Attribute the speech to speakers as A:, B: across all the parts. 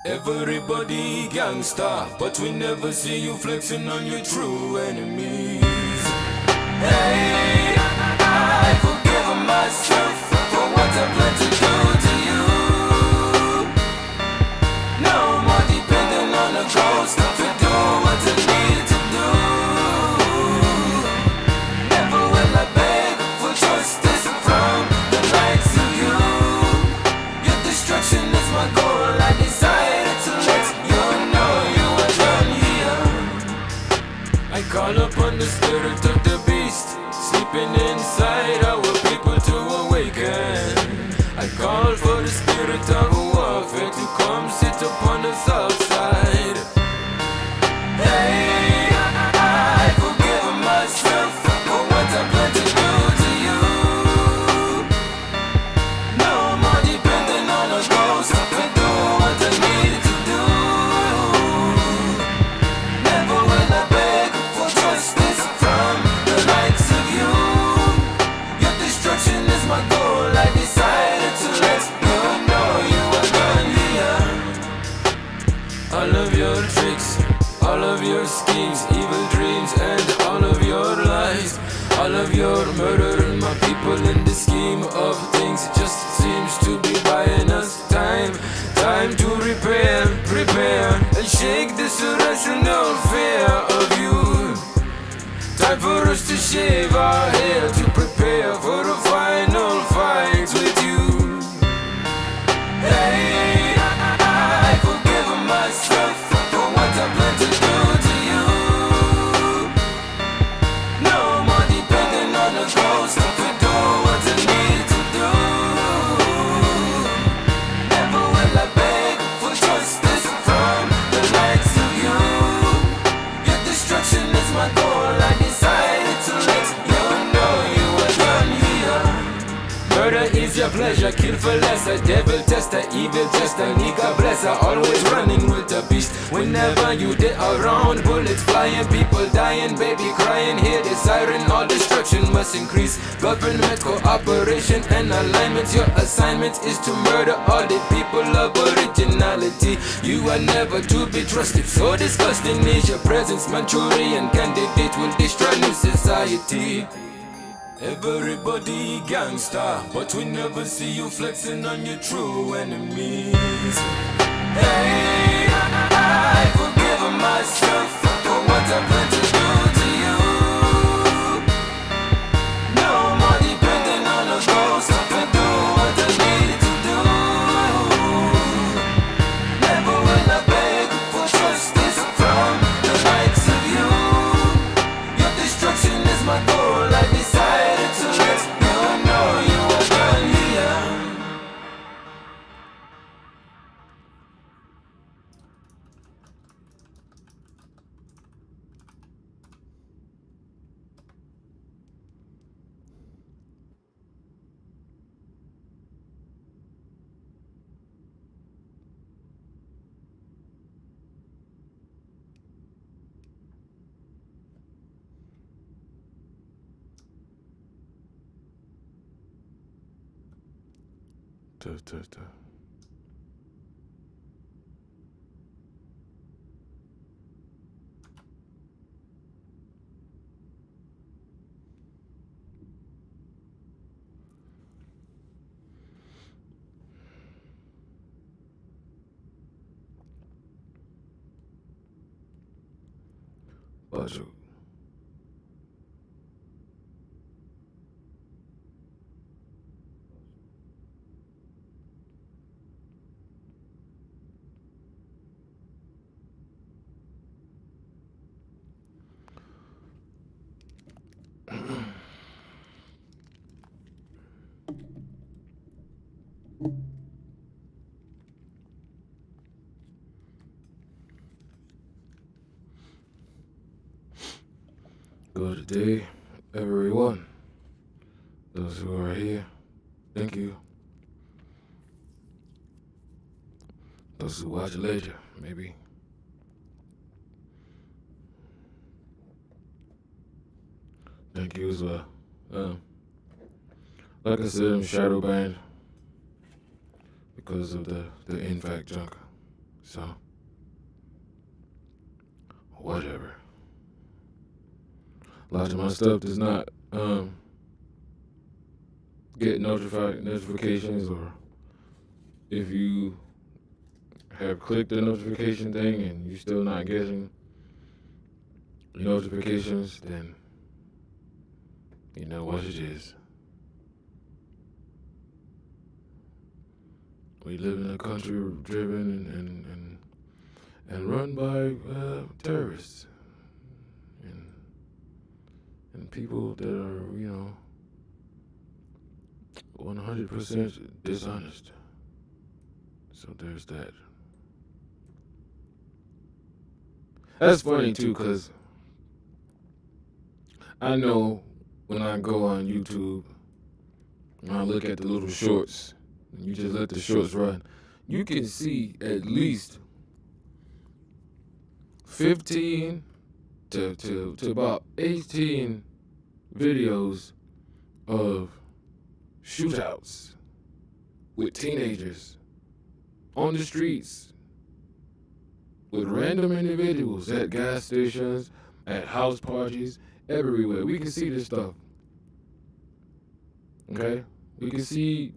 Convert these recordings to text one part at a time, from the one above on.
A: Everybody gangsta, but we never see you flexing on your true enemies. Hey, I forgive myself for what I plan to do to you. No more depending on a ghost to do what I need to do. Never will I beg for justice from the likes of you. Your destruction is my goal. I decided to let you know you are done here. I call upon the spirit of the beast sleeping inside our people to awaken. I call for the spirit of warfare to come sit upon the south side. Hey, I forgive myself for what I plan to do to you. No more depending on a ghost to do what I need to do. Never will I beg for justice from the likes of you. Your destruction is my goal. I decided to let you know you are done here. All of your tricks, all of your schemes, evil dreams, and all of your lies, all of your murdering my people in the scheme of things just seems to be buying us time. Time to repair, prepare, and shake this irrational fear of you. Time for us to shave our hair to prepare for the final fight with you. Hey, I forgive myself for what I plan to do to you. No more depending on a ghost to do what I need to do. Never will I beg for justice from the likes of you. Your destruction is my goal. I decided to let you know you are done here. Murder is your pleasure, kill for less. A devil tester, evil tester, nigga blesser. Always running with the beast. Whenever you get around, bullets flying, people dying, baby crying. Hear the siren, all destruction must increase. Government cooperation and alignment. Your assignment is to murder all the people of originality. You are never to be trusted. So disgusting is your presence. Manchurian candidate will destroy new society. Everybody gangsta, but we never see you flexing on your true enemies. Hey, I forgive myself for what I plan to do to you. No more depending on a ghost to do what I need to do. Never will I beg for justice from the likes of you. Your destruction is my goal. I decided to let you know you are done here.
B: Baju. Good day, everyone. Those who are here, thank you. Those who watch later, maybe. Thank you as well. Like I said, I'm shadow banned because of the in fact junk. So, whatever. A lot of my stuff does not get notifications, or if you have clicked the notification thing and you're still not getting notifications, then you know what it is. We live in a country driven and run by terrorists and people that are 100% dishonest. So there's that. That's funny too, because I know when I go on YouTube and I look at the little shorts, and you just let the shorts run, you can see at least 15 to about 18 videos of shootouts with teenagers on the streets, with random individuals at gas stations, at house parties, everywhere. We can see this stuff. Okay? We can see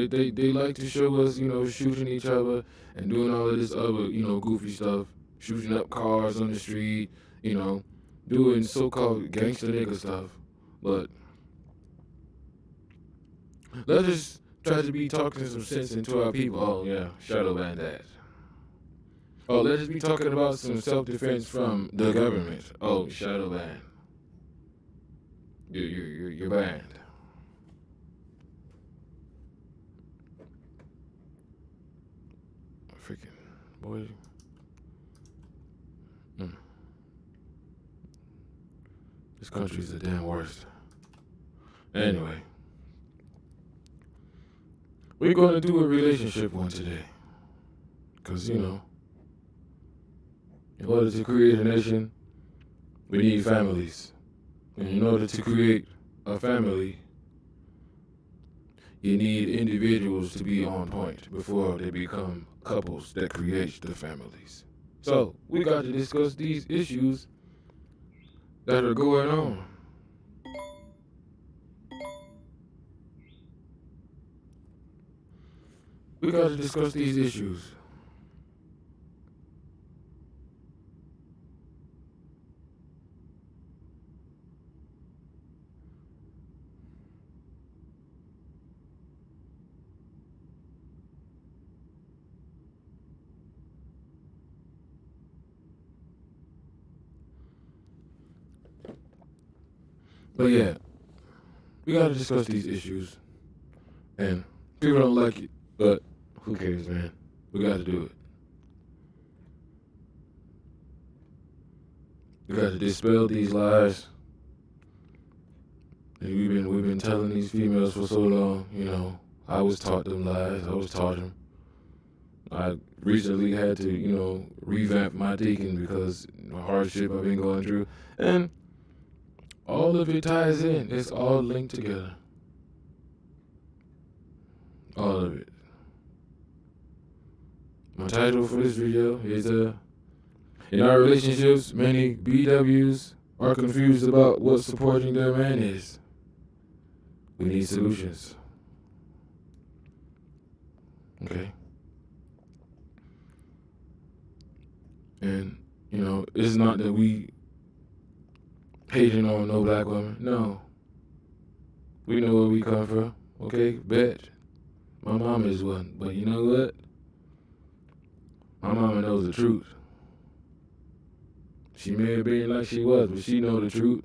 B: they like to show us, shooting each other and doing all of this other, goofy stuff, shooting up cars on the street, doing so-called gangster nigga stuff. But let's just try to be talking some sense into our people. Oh yeah, shadow ban that. Oh, let's just be talking about some self-defense from the government. Oh, shadow ban. You're banned. Freaking boy. This country's the damn worst. Anyway, we're going to do a relationship one today. Because, in order to create a nation, we need families. And in order to create a family, you need individuals to be on point before they become couples that create the families. So, we got to discuss these issues that are going on. We got to discuss these issues. But yeah, we gotta discuss these issues. And people don't like it, but who cares, man? We gotta do it. We gotta dispel these lies. And we've been telling these females for so long, I was taught them lies, I was taught them. I recently had to, revamp my thinking because the hardship I've been going through. And all of it ties in. It's all linked together. All of it. My title for this video is in our relationships, many BWs are confused about what supporting their man is. We need solutions. Okay? And, it's not that we hating on no black woman. No. We know where we come from. Okay? Bet. My mama is one. But you know what? My mama knows the truth. She may have been like she was, but she know the truth.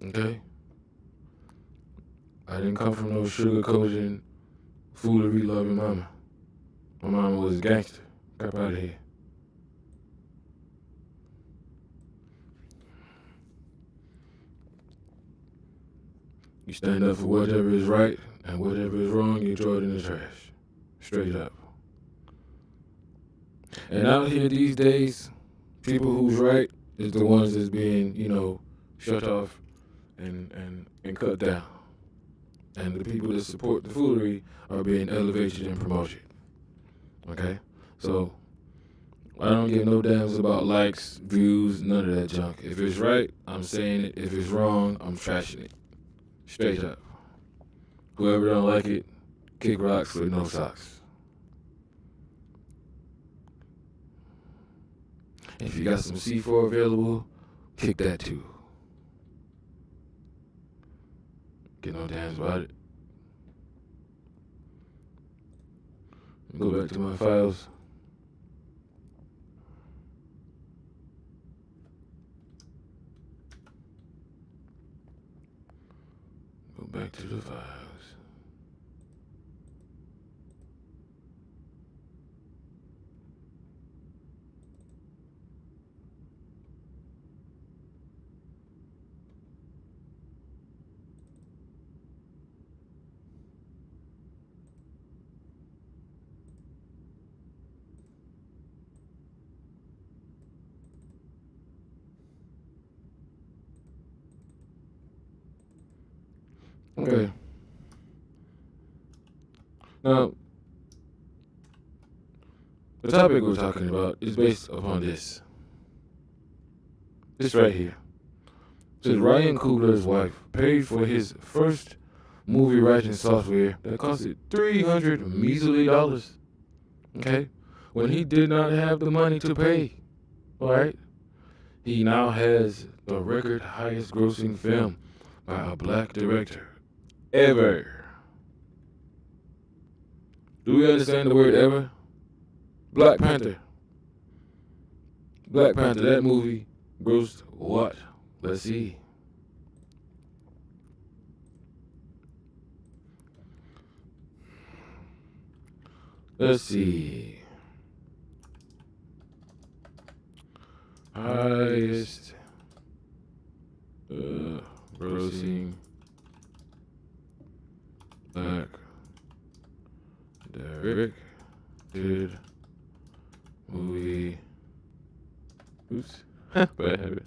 B: Okay? I didn't come from no sugarcoating, foolery loving mama. My mama was a gangster. Crap out of here. You stand up for whatever is right, and whatever is wrong, you throw it in the trash. Straight up. And out here these days, people who's right is the ones that's being, shut off and cut down. And the people that support the foolery are being elevated and promoted. Okay? So I don't give no damns about likes, views, none of that junk. If it's right, I'm saying it. If it's wrong, I'm trashing it. Straight up. Whoever don't like it, kick rocks with no socks. If you got some C4 available, kick that too. Get no damns about it. Go back to my files. Go back to the files. Okay. Now, the topic we're talking about is based upon this. This right here. It says Ryan Coogler's wife paid for his first movie writing software that costed $300 measly dollars. Okay? When he did not have the money to pay. Alright? He now has the record highest grossing film by a black director ever. Do we understand the word ever? Black Panther. Black Panther, that movie grossed what? Let's see. Let's see. Highest grossing black directed movie. Oops. Bad habit.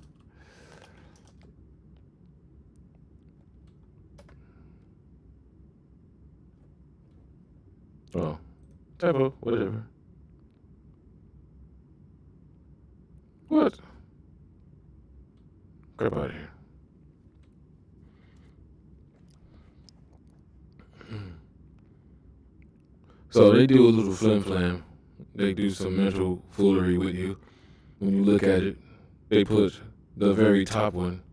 B: Oh. Typo. Whatever. What? Crap out of here. So they do a little flim flam. They do some mental foolery with you. When you look at it, they put the very top one,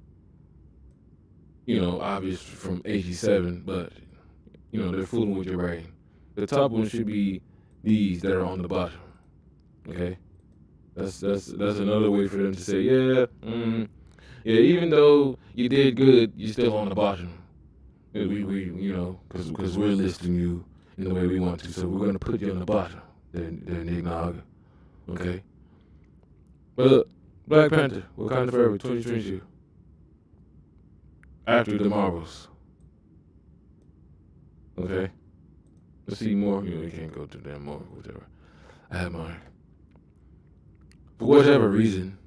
B: obvious from 87, but, they're fooling with your brain. The top one should be these that are on the bottom. Okay? That's another way for them to say, yeah, even though you did good, you're still on the bottom. Because we're listing you in the way we want to, so we're going to put you on the bottom. Then Nignog. Okay? But look, Black Panther, Wakanda Forever, 2022. After the Marvels. Okay? Let's see more. You can't go to damn more, whatever. I have mine. For whatever reason,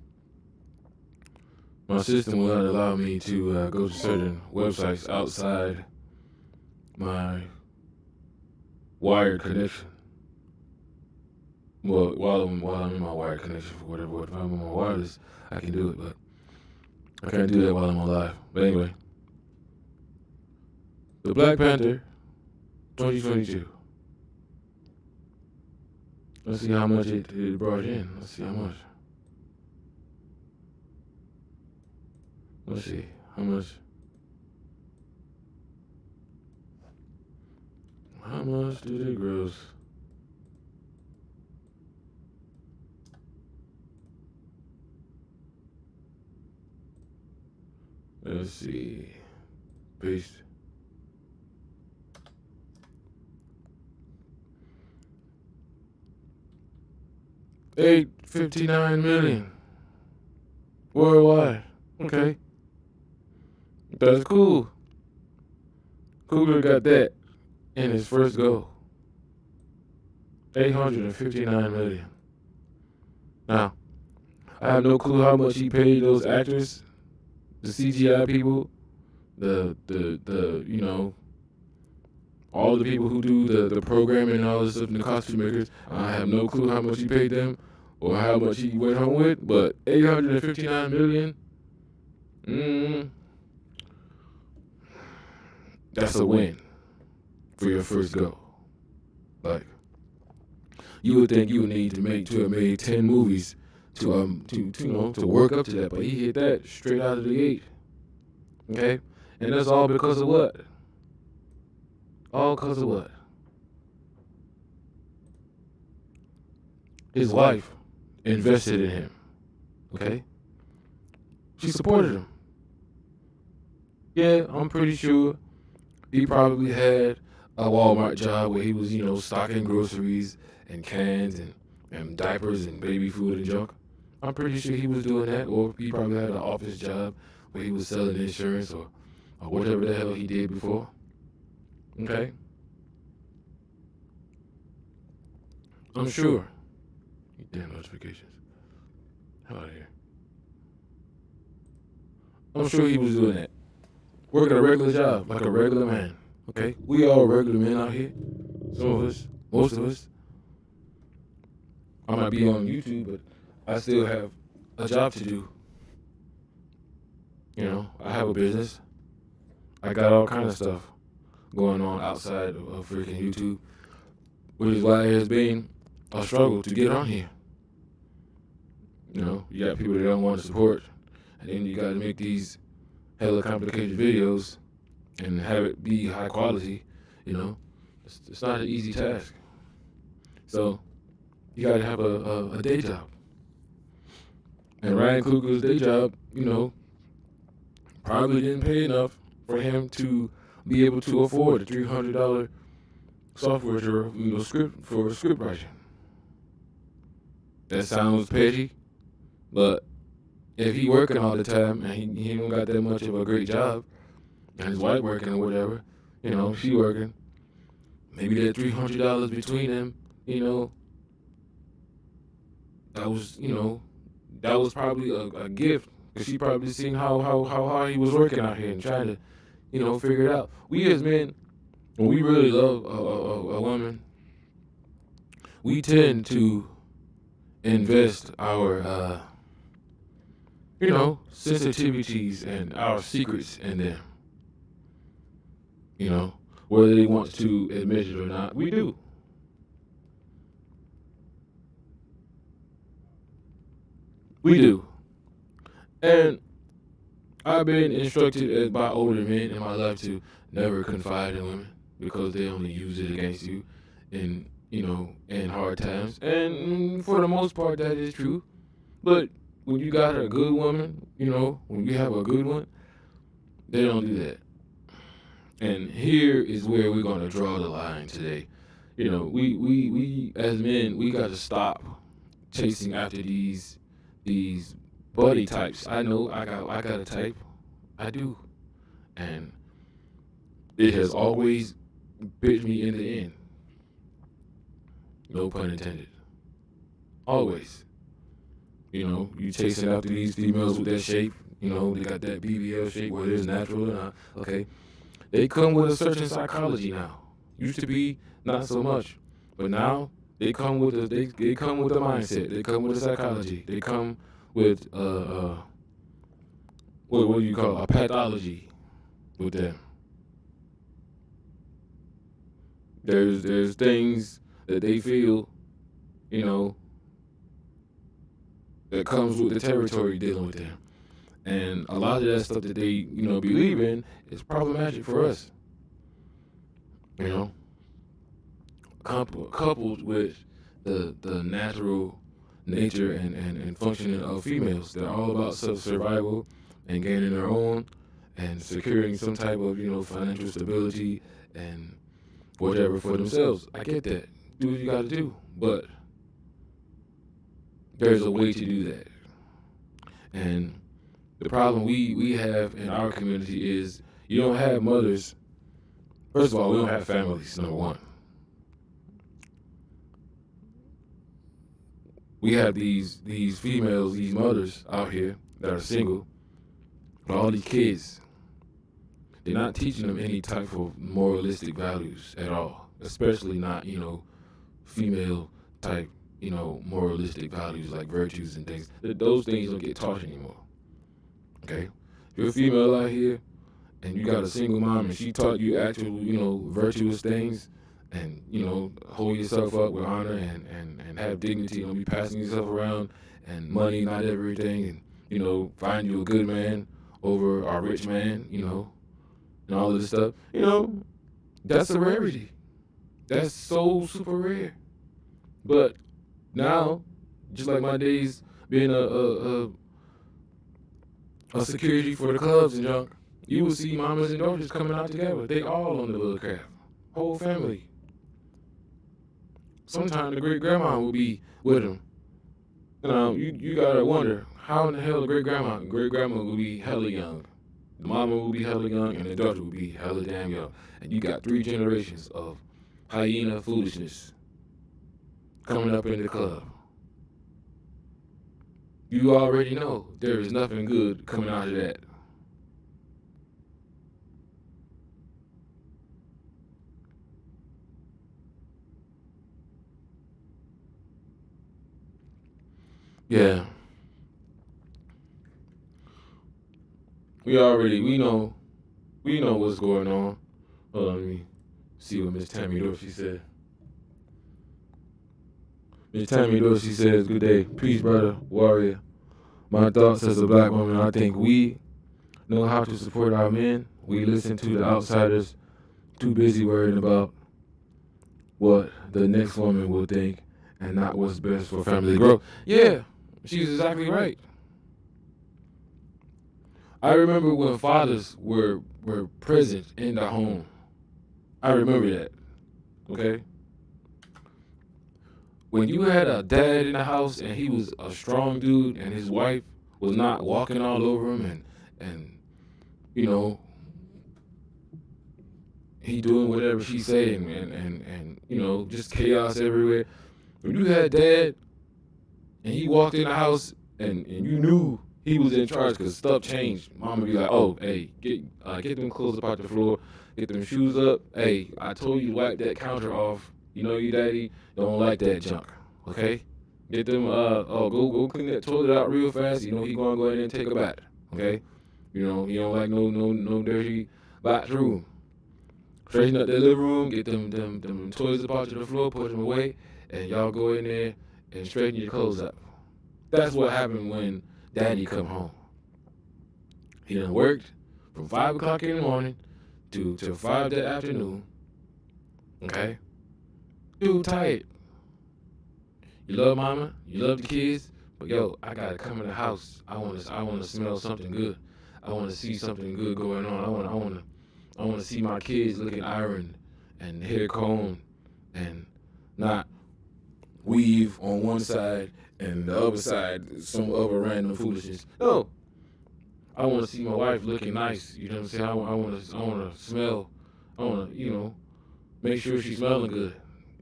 B: my system will not allow me to go to certain websites outside my wired connection. Well, while I'm in my wired connection, for whatever, if I'm on my wireless, I can do it, but I can't do that while I'm on live. But anyway, the Black Panther, 2022. Let's see how much it brought in. Let's see how much. Let's see how much. How much did it gross? Let's see. Paste. $859 million worldwide. Okay, that's cool. Coogler got that in his first go. 859 million. Now, I have no clue how much he paid those actors, the CGI people, the all the people who do the programming and all this stuff, and the costume makers, I have no clue how much he paid them or how much he went home with, but 859 million, that's a win for your first go. Like, you would think you would need to have made 10 movies to work up to that, but he hit that straight out of the gate. Okay? And that's all because of what? All because of what? His wife invested in him. Okay? She supported him. Yeah, I'm pretty sure he probably had a Walmart job where he was, stocking groceries and cans and diapers and baby food and junk. I'm pretty sure he was doing that, or he probably had an office job where he was selling insurance or whatever the hell he did before. Okay? I'm sure. Damn notifications. How out of here. I'm sure he was doing that. Working a regular job, like a regular man. Okay? We all regular men out here. Some of us, most of us. I might be on YouTube, but I still have a job to do. I have a business. I got all kind of stuff going on outside of freaking YouTube, which is why it has been a struggle to get on here. You got people that don't want to support, and then you got to make these hella complicated videos and have it be high quality. It's not an easy task. So you got to have a day job. And Ryan Coogler's day job, probably didn't pay enough for him to be able to afford a $300 software script for script writing. That sounds petty, but if he working all the time and he don't got that much of a great job, and his wife working or whatever, she working, maybe that $300 between them, that was probably a gift, because she probably seen how hard he was working out here and trying to, figure it out. We as men, when we really love a woman, we tend to invest our, sensitivities and our secrets in them. Whether they want to admit it or not, we do. We do. And I've been instructed by older men in my life to never confide in women because they only use it against you in hard times. And for the most part, that is true. But when you got a good woman, when you have a good one, they don't do that. And here is where we're going to draw the line today. We as men, we got to stop chasing after these buddy types. I know I got a type. I do. And it has always bit me in the end. No pun intended. Always. You chasing after these females with that shape. They got that BBL shape, whether it's natural or not. Okay. They come with a certain psychology now. Used to be not so much. But now they come with they come with a mindset. They come with a psychology. They come with what do you call it? A pathology with them. There's things that they feel, that comes with the territory dealing with them. And a lot of that stuff that they, believe in is problematic for us. Coupled with the natural nature and functioning of females. They're all about self-survival and gaining their own and securing some type of, financial stability and whatever for themselves. I get that. Do what you got to do. But there's a way to do that. And the problem we have in our community is you don't have mothers. First of all, we don't have families, number one. We have these females, these mothers out here that are single with all these kids. They're not teaching them any type of moralistic values at all, especially not, female type, moralistic values like virtues and things. Those things don't get taught anymore. Okay? If you're a female out here and you got a single mom and she taught you actual, virtuous things and, hold yourself up with honor and have dignity, don't be passing yourself around and money, not everything, and, find you a good man over a rich man, and all of this stuff, that's a rarity. That's so super rare. But now, just like my days being a security for the clubs and junk, you will see mamas and daughters coming out together. They all on the little craft. Whole family. Sometimes the great grandma will be with them. You gotta wonder, how in the hell the great grandma will be hella young. The mama will be hella young and the daughter will be hella damn young. And you got 3 generations of hyena foolishness coming up in the club. You already know there is nothing good coming out of that. Yeah. We know what's going on. Hold on, let me see what Miss Tammy Dorsey said. Miss Tammy Dorsey says, "Good day. Peace, brother, warrior. My thoughts as a black woman, I think we know how to support our men. We listen to the outsiders, too busy worrying about what the next woman will think and not what's best for family growth." Yeah, she's exactly right. I remember when fathers were present in the home. I remember that. Okay? When you had a dad in the house and he was a strong dude and his wife was not walking all over him and he doing whatever she's saying and just chaos everywhere. When you had dad and he walked in the house and you knew he was in charge because stuff changed, mom would be like, "Oh, hey, get them clothes up out the floor, get them shoes up. Hey, I told you to wipe that counter off. Your daddy don't like that junk. Okay? Get them go clean that toilet out real fast. He gonna go in there and take a bath. Okay? He don't like no dirty bathroom. Straighten up the living room, get them toys up out to the floor, put them away, and y'all go in there and straighten your clothes up." That's what happened when daddy come home. He done worked from 5 o'clock in the morning to 5 that afternoon. Okay? Dude tired. You love mama, you love the kids, but yo, I gotta come in the house. I wanna smell something good. I wanna see something good going on. I wanna see my kids looking ironed and hair combed and not weave on one side and the other side some other random foolishness. No. I wanna see my wife looking nice. You know what I'm saying? I wanna smell. I wanna, make sure she's smelling good.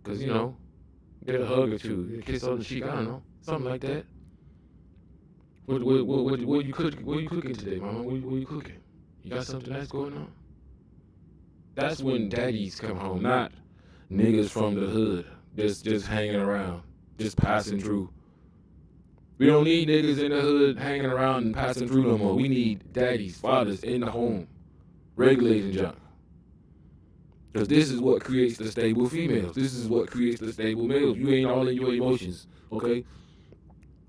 B: Cause get a hug or two, get a kiss on the cheek. I don't know, something like that. What you cooking? What you cooking today, mama? What you cooking? You got something nice going on? That's when daddies come home, not niggas from the hood just hanging around, just passing through. We don't need niggas in the hood hanging around and passing through no more. We need daddies, fathers in the home, regulating junk. Because this is what creates the stable females. This is what creates the stable males. You ain't all in your emotions, okay?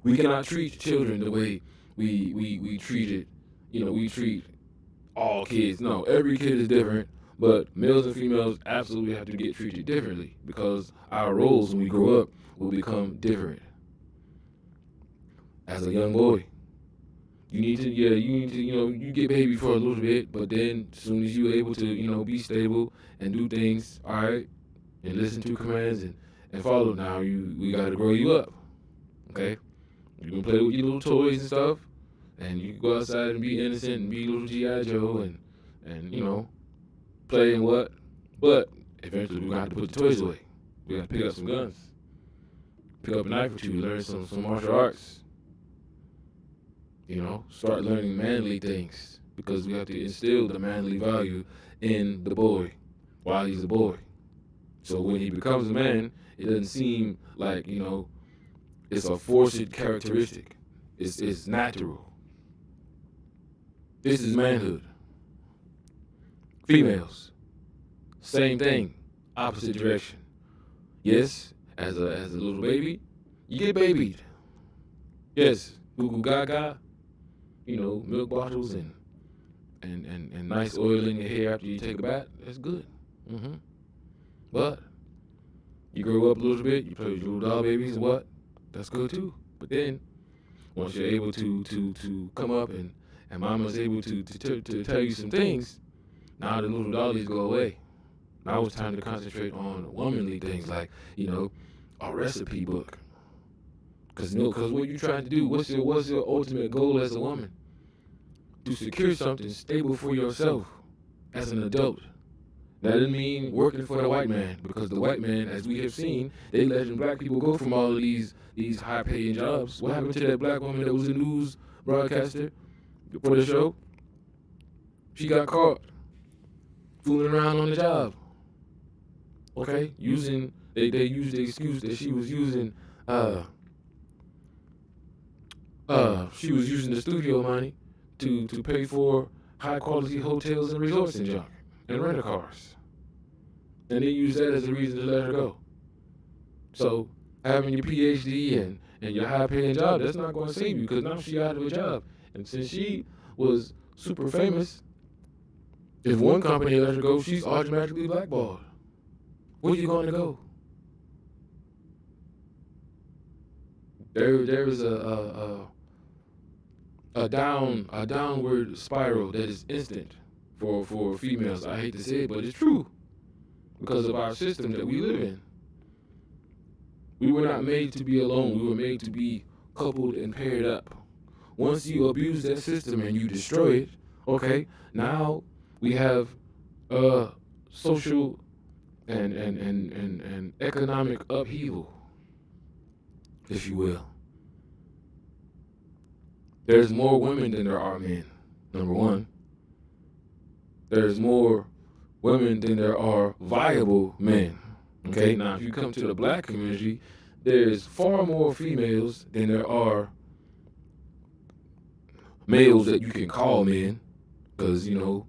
B: We cannot treat children the way we treat it. We treat all kids. No, every kid is different, but males and females absolutely have to get treated differently because our roles when we grow up will become different. As a young boy, you get baby for a little bit, but then as soon as you're able to, be stable and do things, all right, and listen to commands and follow, now we got to grow you up, okay? You can play with your little toys and stuff, and you can go outside and be innocent and be little G.I. Joe and play and what, but eventually we're going to have to put the toys away. We got to pick up some guns, pick up a knife or two, learn some martial arts. Start learning manly things. because we have to instill the manly value in the boy while he's a boy. So when he becomes a man, it doesn't seem like, it's a forced characteristic. It's natural. This is manhood. Females, same thing, opposite direction. Yes, as a little baby, you get babied. Yes, goo goo gaga, milk bottles and nice oil in your hair after you take a bath. That's good. hmm But you grow up a little bit, you play with your little doll babies, what? That's good too. But then once you're able to come up and mama's able to tell you some things, now the little dollies go away. Now it's time to concentrate on womanly things like, a recipe book. Cause what you trying to do? What's your ultimate goal as a woman? To secure something stable for yourself as an adult. That doesn't mean working for the white man, because the white man, as we have seen, they letting black people go from all of these high paying jobs. What happened to that black woman that was a news broadcaster for the show? She got caught fooling around on the job. Okay, they used the excuse that she was using the studio money to pay for high quality hotels and resorts and junk and rental cars. And they use that as a reason to let her go. So having your PhD and your high paying job, that's not going to save you, because now she out of a job. And since she was super famous, if one company let her go, she's automatically blackballed. Where are you going to go? There is a downward spiral that is instant for females. I hate to say it, but it's true, because of our system that we live in. We were not made to be alone. We were made to be coupled and paired up. Once you abuse that system and you destroy it, okay, now we have social and economic upheaval, if you will. There's more women than there are men, number one. There's more women than there are viable men. Okay, now if you come to the black community, there's far more females than there are males that you can call men, because a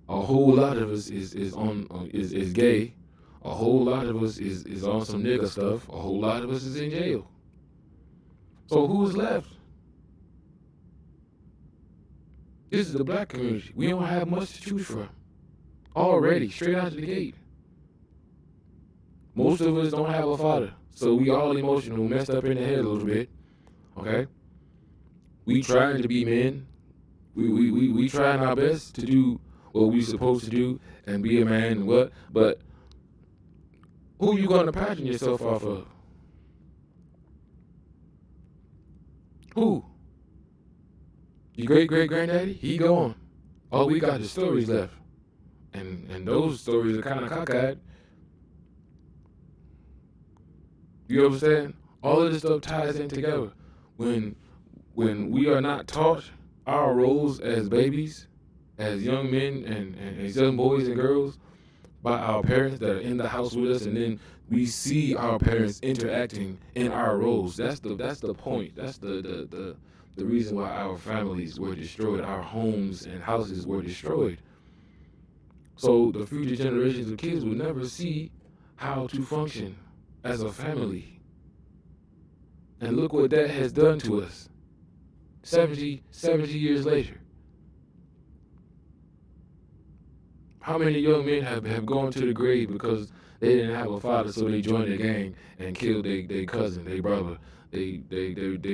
B: whole lot of us is gay, a whole lot of us is on some nigga stuff, a whole lot of us is in jail. So who's left? This is the black community. We don't have much to choose from already, straight out of the gate. Most of us don't have a father, so we all emotional, messed up in the head a little bit. Okay, we trying to be men. We trying our best to do what we supposed to do and be a man and what, but who you gonna pattern yourself off of? Who? Your great-great-granddaddy? He gone. All we got is stories left. And those stories are kind of cockeyed. You understand? All of this stuff ties in together. When we are not taught our roles as babies, as young men and as young boys and girls, by our parents that are in the house with us, and then we see our parents interacting in our roles. That's the point. That's the reason why our families were destroyed, our homes and houses were destroyed. So the future generations of kids will never see how to function as a family. And look what that has done to us 70 years later. How many young men have gone to the grave because they didn't have a father, so they joined a gang and killed their cousin, their brother, they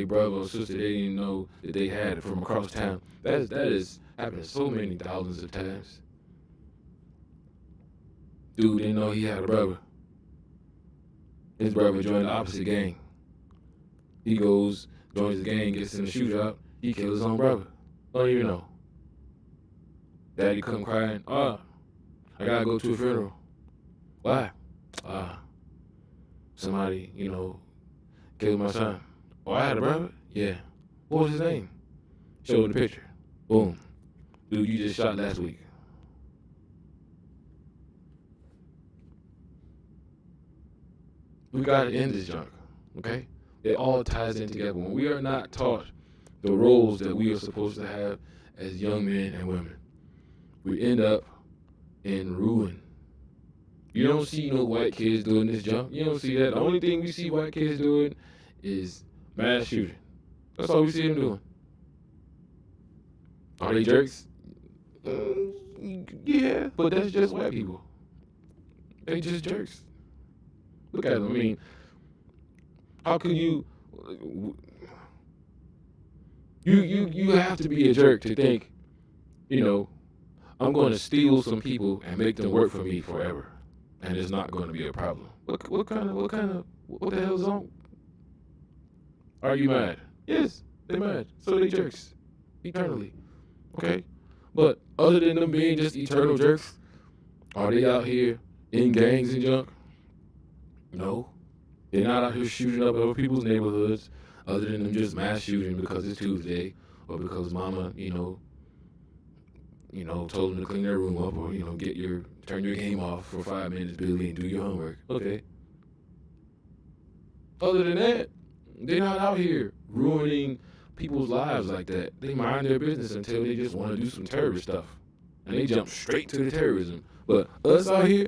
B: brother or sister they didn't know that they had from across town. That has happened so many thousands of times. Dude didn't know he had a brother. His brother joined the opposite gang. He goes, joins the gang, gets in a shootout, he kills his own brother. Don't even know. Daddy come crying, I gotta go to a funeral. Why? Somebody, killed my son. Oh, I had a brother? Yeah. What was his name? Showed the picture. Boom. dude you just shot last week. We gotta end this junk, okay? It all ties in together. When we are not taught the roles that we are supposed to have as young men and women, we end up in ruin. You don't see no white kids doing this junk. You don't see that. The only thing we see white kids doing is mass shooting. That's all we see them doing. Are they jerks? Yeah, but that's just white people. They just jerks. Look at them. I mean, how could you have to be a jerk to think, I'm going to steal some people and make them work for me forever, and it's not going to be a problem. What the hell is on? Are you mad? Yes, they're mad. So they jerks, eternally. Okay, but other than them being just eternal jerks, are they out here in gangs and junk? No, they're not out here shooting up other people's neighborhoods. Other than them just mass shooting because it's Tuesday or because mama, told them to clean their room up or, turn your game off for 5 minutes, Billy, and do your homework. Okay. Other than that, they're not out here ruining people's lives like that. They mind their business until they just want to do some terrorist stuff. And they jump straight to the terrorism. But us out here,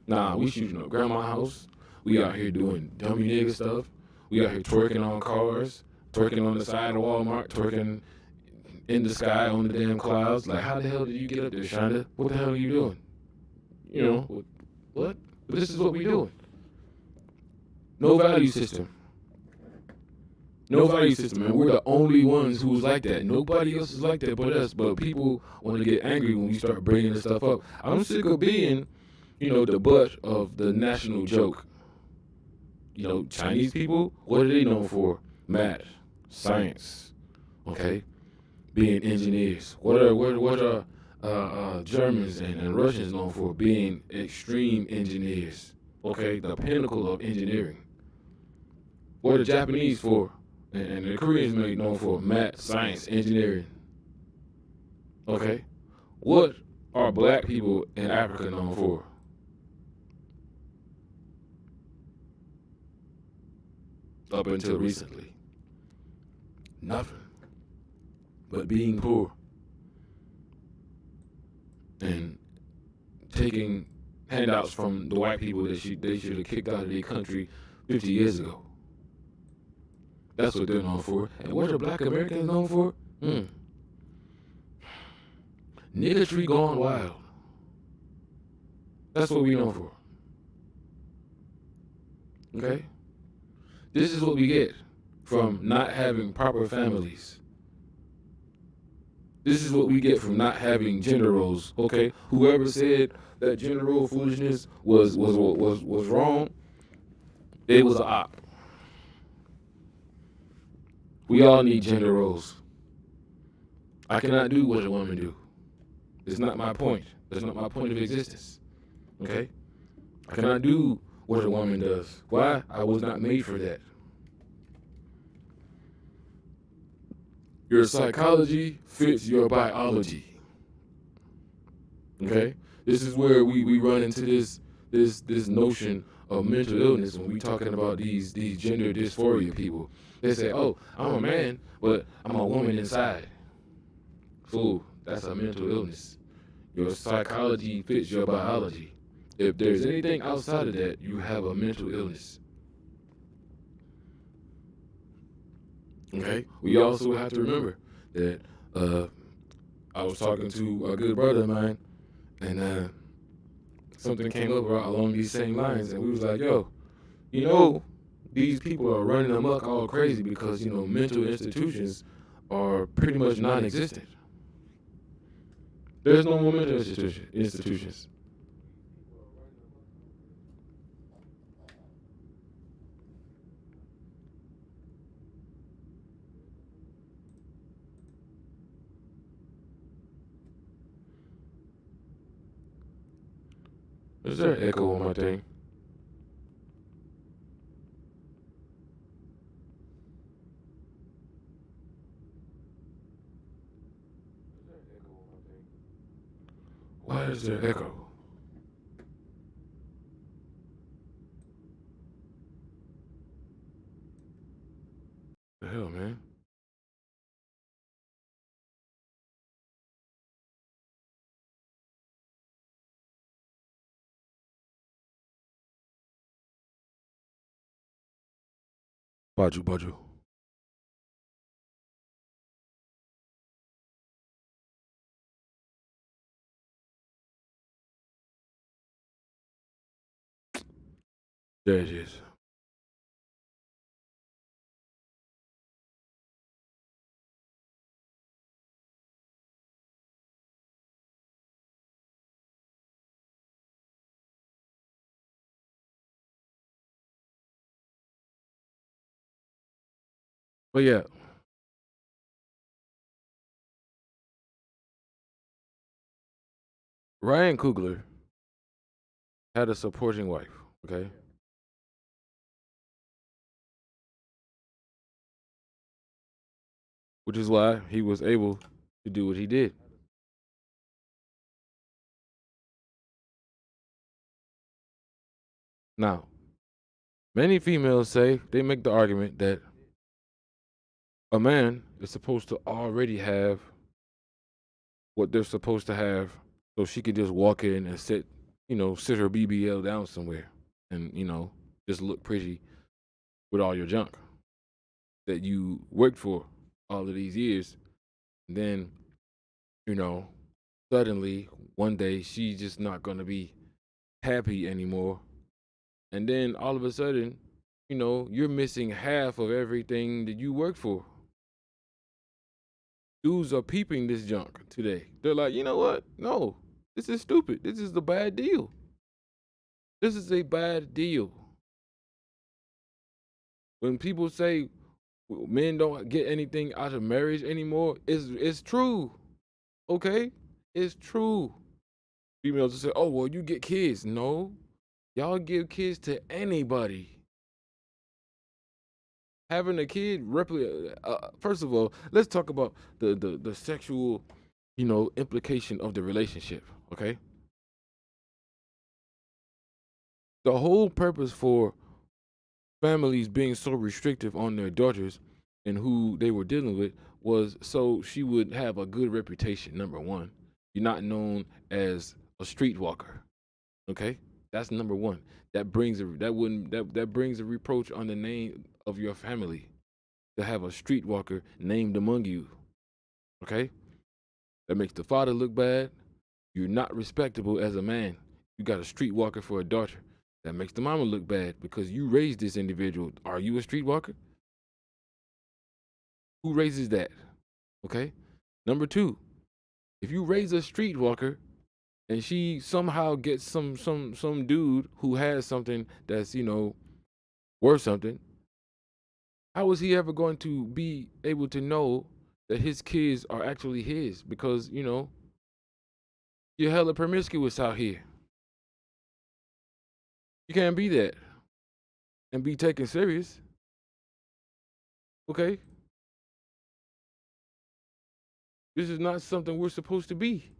B: nah, we shooting up grandma's house. We out here doing dummy nigga stuff. We out here twerking on cars, twerking on the side of Walmart, twerking in the sky on the damn clouds. Like, how the hell did you get up there, Shonda? What the hell are you doing? What? But this is what we doing. No value system. No value system, and we're the only ones who's like that. Nobody else is like that but us. But people want to get angry when we start bringing this stuff up. I'm sick of being, the butt of the national joke. Chinese people, what are they known for? Math, science, okay? Being engineers. What are Germans and Russians known for? Being extreme engineers, okay? The pinnacle of engineering. What are Japanese for? And the Koreans may be known for math, science, engineering. Okay? What are black people in Africa known for? Up until recently. Nothing. But being poor. And taking handouts from the white people that they should have kicked out of their country 50 years ago. That's what they're known for. And what are black Americans known for? Niggatry gone wild. That's what we known for. Okay? This is what we get from not having proper families. This is what we get from not having gender roles. Okay? Whoever said that gender role foolishness was wrong, they was an op. We all need gender roles. I cannot do what a woman do. It's not my point. That's not my point of existence. Okay? I cannot do what a woman does. Why? I was not made for that. Your psychology fits your biology. Okay? This is where we run into this notion of mental illness when we talking about these gender dysphoria people. They say, oh, I'm a man, but I'm a woman inside. Fool, that's a mental illness. Your psychology fits your biology. If there's anything outside of that, you have a mental illness. Okay? We also have to remember that I was talking to a good brother of mine, and something came up along these same lines, and we was like, yo, these people are running amok all crazy because, mental institutions are pretty much non-existent. There's no more mental institutions. Is there an echo on my thing? Is there an echo on my thing? That is the echo. The hell, man. Baju. There it is. But yeah, Ryan Coogler had a supporting wife, okay? Which is why he was able to do what he did. Now, many females say they make the argument that a man is supposed to already have what they're supposed to have so she could just walk in and sit her BBL down somewhere and, just look pretty with all your junk that you worked for all of these years. And then, you know, suddenly one day she's just not going to be happy anymore. And then all of a sudden, you're missing half of everything that you worked for. Dudes are peeping this junk today. They're like, you know what? No, this is stupid. This is a bad deal. This is a bad deal. When people say men don't get anything out of marriage anymore, it's true. Okay? It's true. Females will say, oh, well, you get kids. No, y'all give kids to anybody. Having a kid, first of all, let's talk about the sexual, implication of the relationship, okay? The whole purpose for families being so restrictive on their daughters and who they were dealing with was so she would have a good reputation. Number one, you're not known as a streetwalker. Okay, that's number one. That brings a reproach on the name of your family to have a streetwalker named among you. Okay, that makes the father look bad. You're not respectable as a man. You got a streetwalker for a daughter. That makes the mama look bad because you raised this individual. Are you a streetwalker? Who raises that? Okay. Number two, if you raise a streetwalker and she somehow gets some dude who has something that's worth something, how is he ever going to be able to know that his kids are actually his? Because you're hella promiscuous out here. You can't be that and be taken serious. Okay, this is not something we're supposed to be.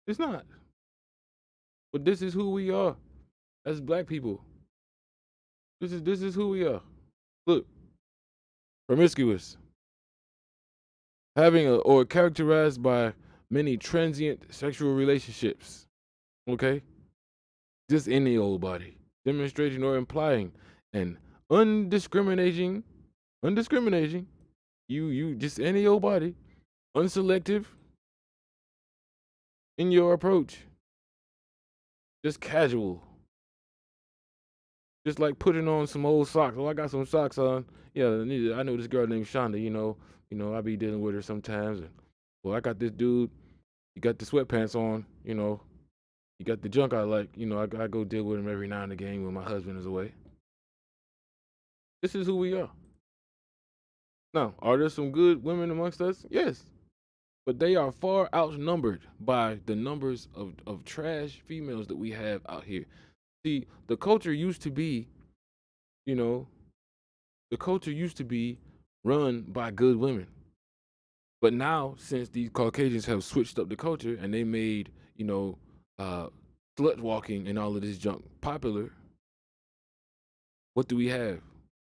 B: It's not. But this is who we are as black people. This is who we are. Look, promiscuous, having or characterized by many transient sexual relationships. Okay, just any old body, demonstrating or implying an undiscriminating, you just any old body, unselective in your approach, just casual. Just like putting on some old socks. Oh, I got some socks on. Yeah, I know this girl named Shonda. I be dealing with her sometimes. And well, I got this dude. He got the sweatpants on. He got the junk I like. I go deal with him every now and again when my husband is away. This is who we are. Now, are there some good women amongst us? Yes, but they are far outnumbered by the numbers of trash females that we have out here. See, you know, the culture used to be run by good women. But now, since these Caucasians have switched up the culture and they made, slut walking and all of this junk popular, what do we have?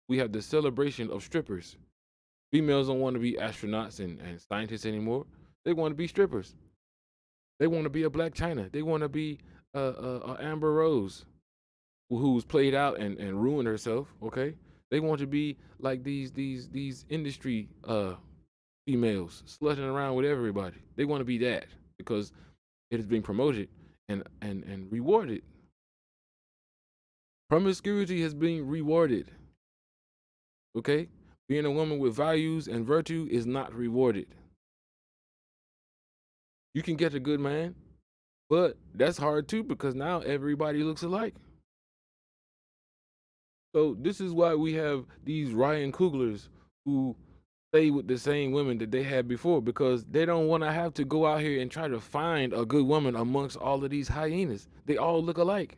B: We have the celebration of strippers. Females don't want to be astronauts and scientists anymore. They want to be strippers. They want to be a Black China. They want to be a Amber Rose who's played out and ruined herself. Okay, they want to be like these industry females slutting around with everybody. They want to be that because it has been promoted and rewarded. Promiscuity has been rewarded. Okay, being a woman with values and virtue is not rewarded. You can get a good man, but that's hard too because now everybody looks alike. So this is why we have these Ryan Cooglers who stay with the same women that they had before because they don't want to have to go out here and try to find a good woman amongst all of these hyenas. They all look alike.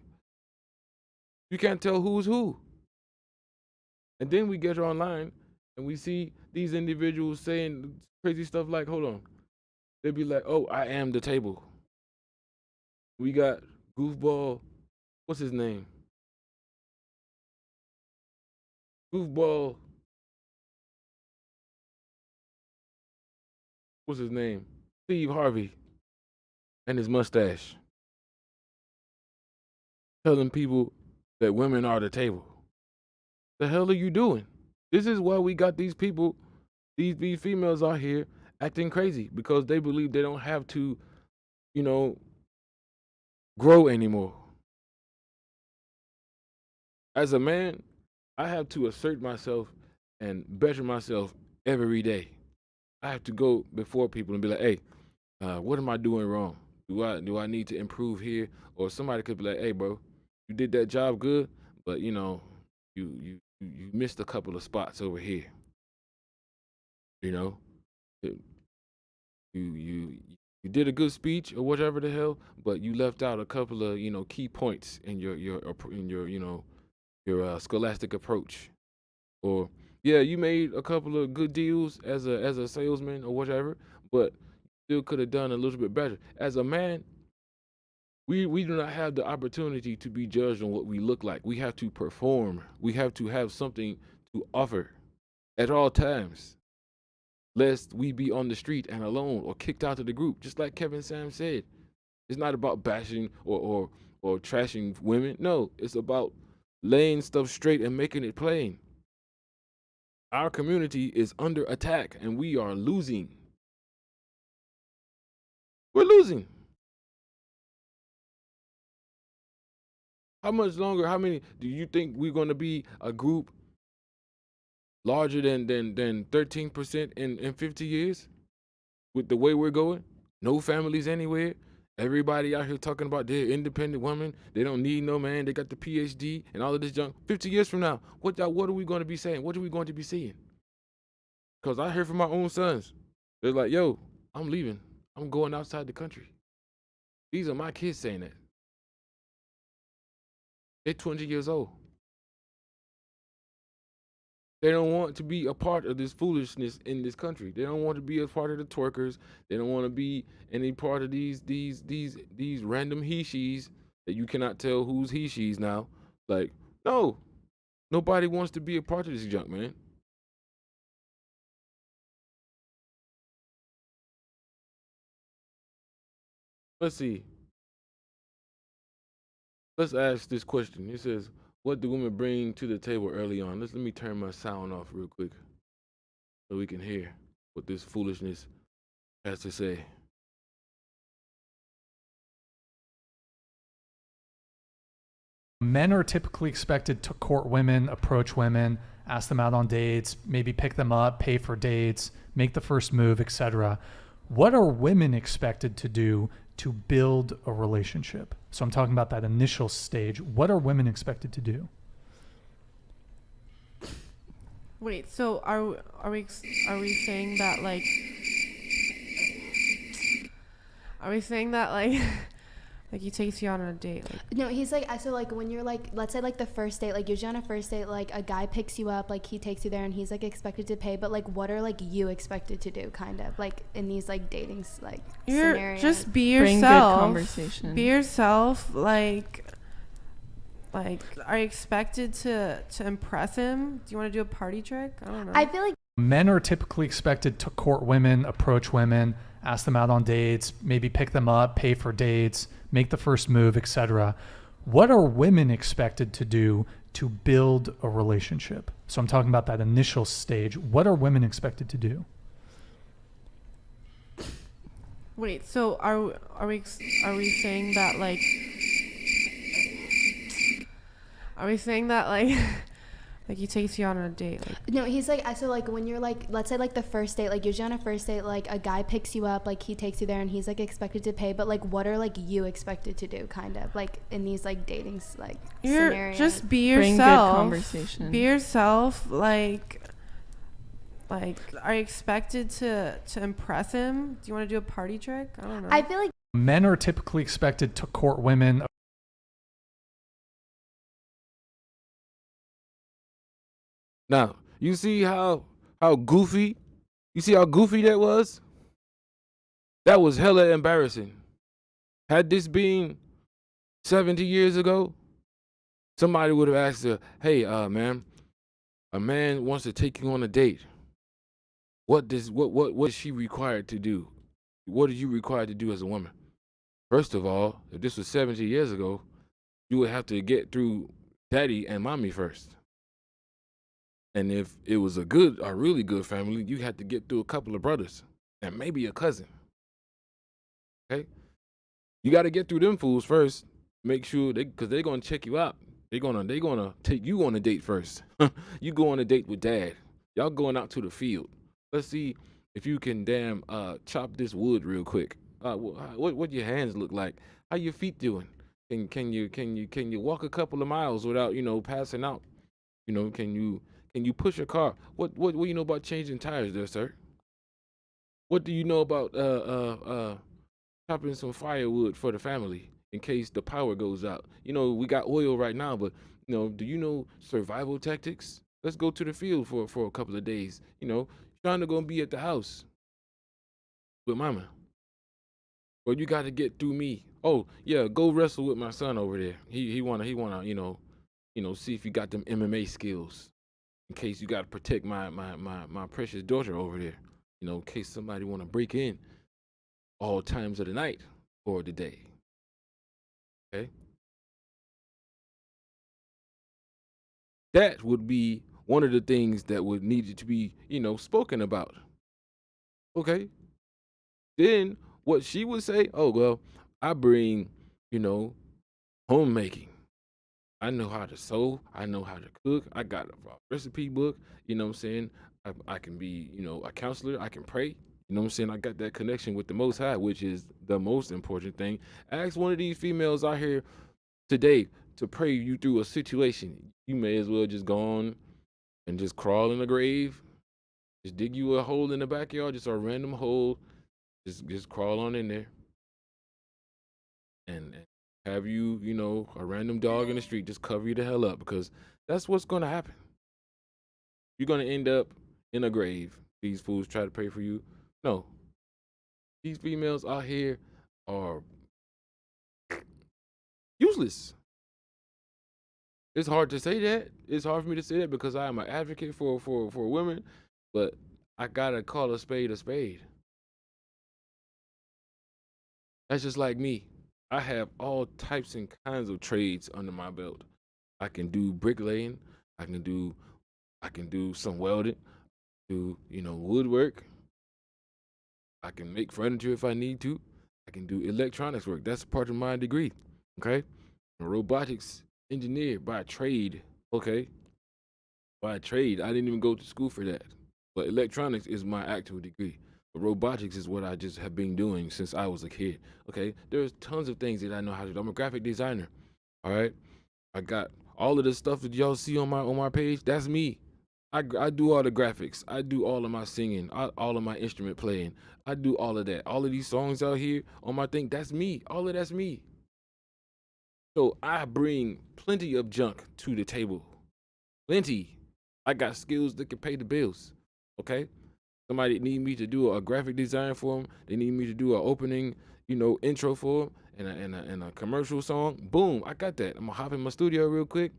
B: You can't tell who's who. And then we get online and we see these individuals saying crazy stuff like, hold on. They'd be like, oh, I am the table. We got goofball, what's his name? Goofball, what's his name? Steve Harvey and his mustache. Telling people that women are the table. The hell are you doing? This is why we got these people, these females out here acting crazy because they believe they don't have to, you know, grow anymore. As a man, I have to assert myself and better myself every day. I have to go before people and be like, hey, what am I doing wrong? Do I need to improve here? Or somebody could be like, hey, bro, you did that job good, but you know, you missed a couple of spots over here. You know, you you did a good speech or whatever the hell, but you left out a couple of key points in your your scholastic approach. Or yeah, you made a couple of good deals as a salesman or whatever, but still could have done a little bit better. As a man, we do not have the opportunity to be judged on what we look like. We have to perform. We have to have something to offer at all times, lest we be on the street and alone or kicked out of the group. Just like Kevin Sam said, it's not about bashing or trashing women. No, it's about laying stuff straight and making it plain. Our community is under attack and we are losing. We're losing. How much longer? How many do you think we're going to be a group larger than 13% in 50 years with the way we're going? No families anywhere. Everybody out here talking about they're independent women. They don't need no man. They got the PhD and all of this junk. 50 years from now, what are we going to be saying? What are we going to be seeing? Because I heard from my own sons. They're like, yo, I'm leaving. I'm going outside the country. These are my kids saying that. They're 20 years old. They don't want to be a part of this foolishness in this country. They don't want to be a part of the twerkers. They don't want to be any part of these random he-she's that you cannot tell who's he-she's now. Like, no. Nobody wants to be a part of this junk, man. Let's see. Let's ask this question. It says, what do women bring to the table early on? Let me turn my sound off real quick so we can hear what this foolishness has to say.
C: Men are typically expected to court women, approach women, ask them out on dates, maybe pick them up, pay for dates, make the first move, etc. What are women expected to do to build a relationship? So I'm talking about that initial stage. What are women expected to do?
D: Wait, so are we saying that like Like he takes you out on a date. Like,
E: No, he's like, so like when you're like, let's say like the first date, like usually on a first date, like a guy picks you up, like he takes you there and he's like expected to pay, but like what are like you expected to do, kind of like in these like datings like
D: you're
E: scenarios?
D: just be
F: Bring good
D: yourself.
F: conversation.
D: Be yourself. Like are you expected to impress him? Do you want to do a party trick? I don't know.
E: I feel like
C: Men are typically expected to court women, approach women, ask them out on dates, maybe pick them up, pay for dates, make the first move, etc. What are women expected to do to build a relationship? So I'm talking about that initial stage. What are women expected to do?
D: Wait, so are we saying that like are we saying that like like he takes you out on a date? Like,
E: no, he's like, so like when you're like, let's say like the first date, like usually on a first date, like a guy picks you up, like he takes you there and he's like expected to pay, but like what are like you expected to do, kind of like in these like datings like
D: you're
E: scenarios?
D: just be
F: Bring good
D: yourself.
F: conversation.
D: Be yourself. Like are you expected to impress him? Do you want to do a party trick? I don't know.
E: I feel like
C: Men are typically expected to court women.
B: Now, you see how goofy? You see how goofy that was? That was hella embarrassing. Had this been 70 years ago, somebody would have asked her, "Hey, man, a man wants to take you on a date. What is she required to do? What are you required to do as a woman?" First of all, if this was 70 years ago, you would have to get through daddy and mommy first. And if it was a really good family, you had to get through a couple of brothers and maybe a cousin. Okay? You got to get through them fools first. Make sure because they're gonna check you out. They're gonna take you on a date first. You go on a date with dad. Y'all going out to the field. Let's see if you can chop this wood real quick. What your hands look like? How your feet doing? Can you walk a couple of miles without passing out? Can you push a car? What do you know about changing tires there, sir? What do you know about chopping some firewood for the family in case the power goes out? We got oil right now, but do you know survival tactics? Let's go to the field for a couple of days. Trying to go be at the house with mama. But you got to get through me. Oh yeah, go wrestle with my son over there. He wanna see if you got them MMA skills. In case you got to protect my precious daughter over there, in case somebody want to break in all times of the night or the day. Okay? That would be one of the things that would need to be, spoken about. Okay? Then what she would say, oh, well, I bring, homemaking. I know how to sew. I know how to cook. I got a recipe book. You know what I'm saying? I can be, a counselor. I can pray. You know what I'm saying? I got that connection with the Most High, which is the most important thing. Ask one of these females out here today to pray you through a situation. You may as well just go on and just crawl in a grave. Just dig you a hole in the backyard, just a random hole. Just crawl on in there. And have you, a random dog in the street just cover you the hell up, because that's what's going to happen. You're going to end up in a grave. These fools try to pray for you. No. These females out here are useless. It's hard to say that. It's hard for me to say that because I am an advocate for women, but I got to call a spade a spade. That's just like me. I have all types and kinds of trades under my belt. I can do bricklaying. I can do some welding. Woodwork. I can make furniture if I need to. I can do electronics work. That's part of my degree. Okay, I'm a robotics engineer by trade. Okay, by trade. I didn't even go to school for that. But electronics is my actual degree. But robotics is what I just have been doing since I was a kid. Okay, there's tons of things that I know how to do. I'm a graphic designer. All right, I got all of the stuff that y'all see on my page. That's me. I do all the graphics. I do all of my singing. All of my instrument playing. I do all of that. All of these songs out here on my thing. That's me. All of that's me. So I bring plenty of junk to the table. Plenty. I got skills that can pay the bills. Okay? Somebody need me to do a graphic design for them. They need me to do an opening, intro for them and a commercial song. Boom, I got that. I'm gonna hop in my studio real quick,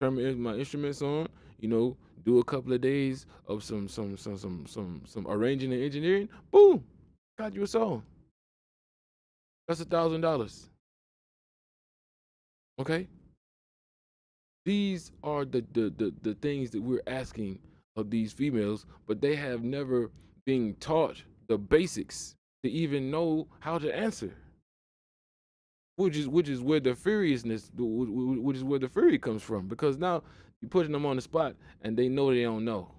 B: turn my instruments on, do a couple of days of some arranging and engineering. Boom, got you a song. That's $1,000. Okay? These are the things that we're asking of these females, but they have never been taught the basics to even know how to answer. Which is where the furiousness, which is where the fury comes from. Because now you're putting them on the spot, and they know they don't know,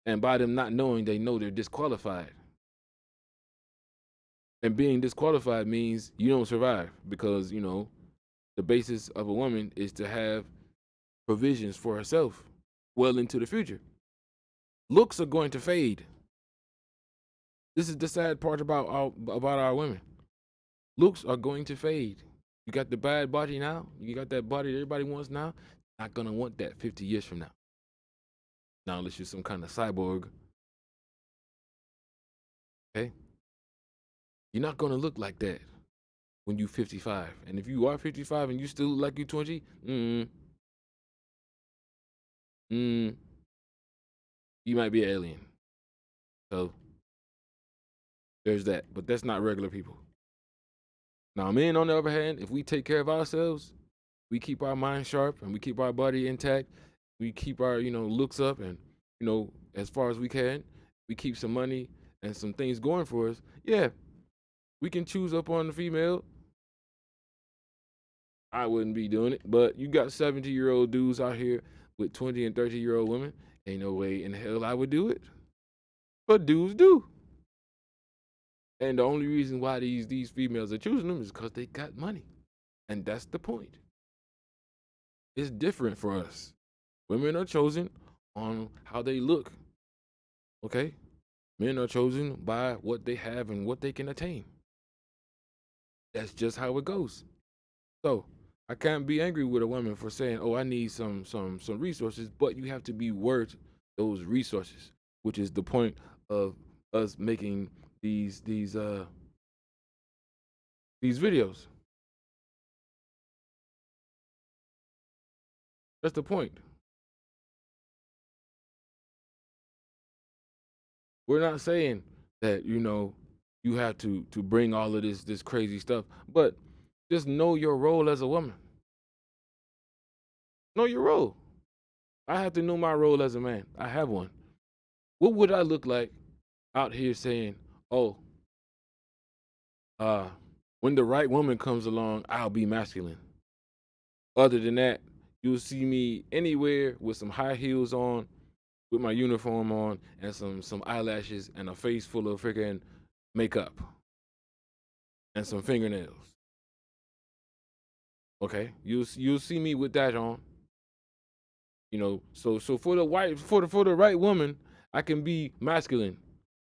B: and by them not knowing, they know they're disqualified. And being disqualified means you don't survive because the basis of a woman is to have provisions for herself well into the future. Looks are going to fade. This is the sad part about our women. Looks are going to fade. You got the bad body now. You got that body that everybody wants now. Not gonna want that 50 years from now. Now, unless you're some kind of cyborg. Okay? You're not gonna look like that when you're 55. And if you are 55 and you still look like you're 20, you might be an alien. So there's that. But that's not regular people. Now, men, on the other hand, if we take care of ourselves, we keep our mind sharp and we keep our body intact, we keep our, looks up and, as far as we can, we keep some money and some things going for us. Yeah, we can choose up on the female. I wouldn't be doing it, but you got 70-year-old dudes out here with 20 and 30-year-old women. Ain't no way in hell I would do it. But dudes do. And the only reason why these females are choosing them is because they got money. And that's the point. It's different for us. Women are chosen on how they look. Okay? Men are chosen by what they have and what they can attain. That's just how it goes. So I can't be angry with a woman for saying, "Oh, I need some resources," but you have to be worth those resources, which is the point of us making these videos. That's the point. We're not saying that you have to bring all of this crazy stuff, but just know your role as a woman. Know your role. I have to know my role as a man. I have one. What would I look like out here saying, "Oh, when the right woman comes along, I'll be masculine"? Other than that, you'll see me anywhere with some high heels on, with my uniform on, and some eyelashes and a face full of freaking makeup and some fingernails. Okay, you'll see me with that on. So for the right woman, I can be masculine,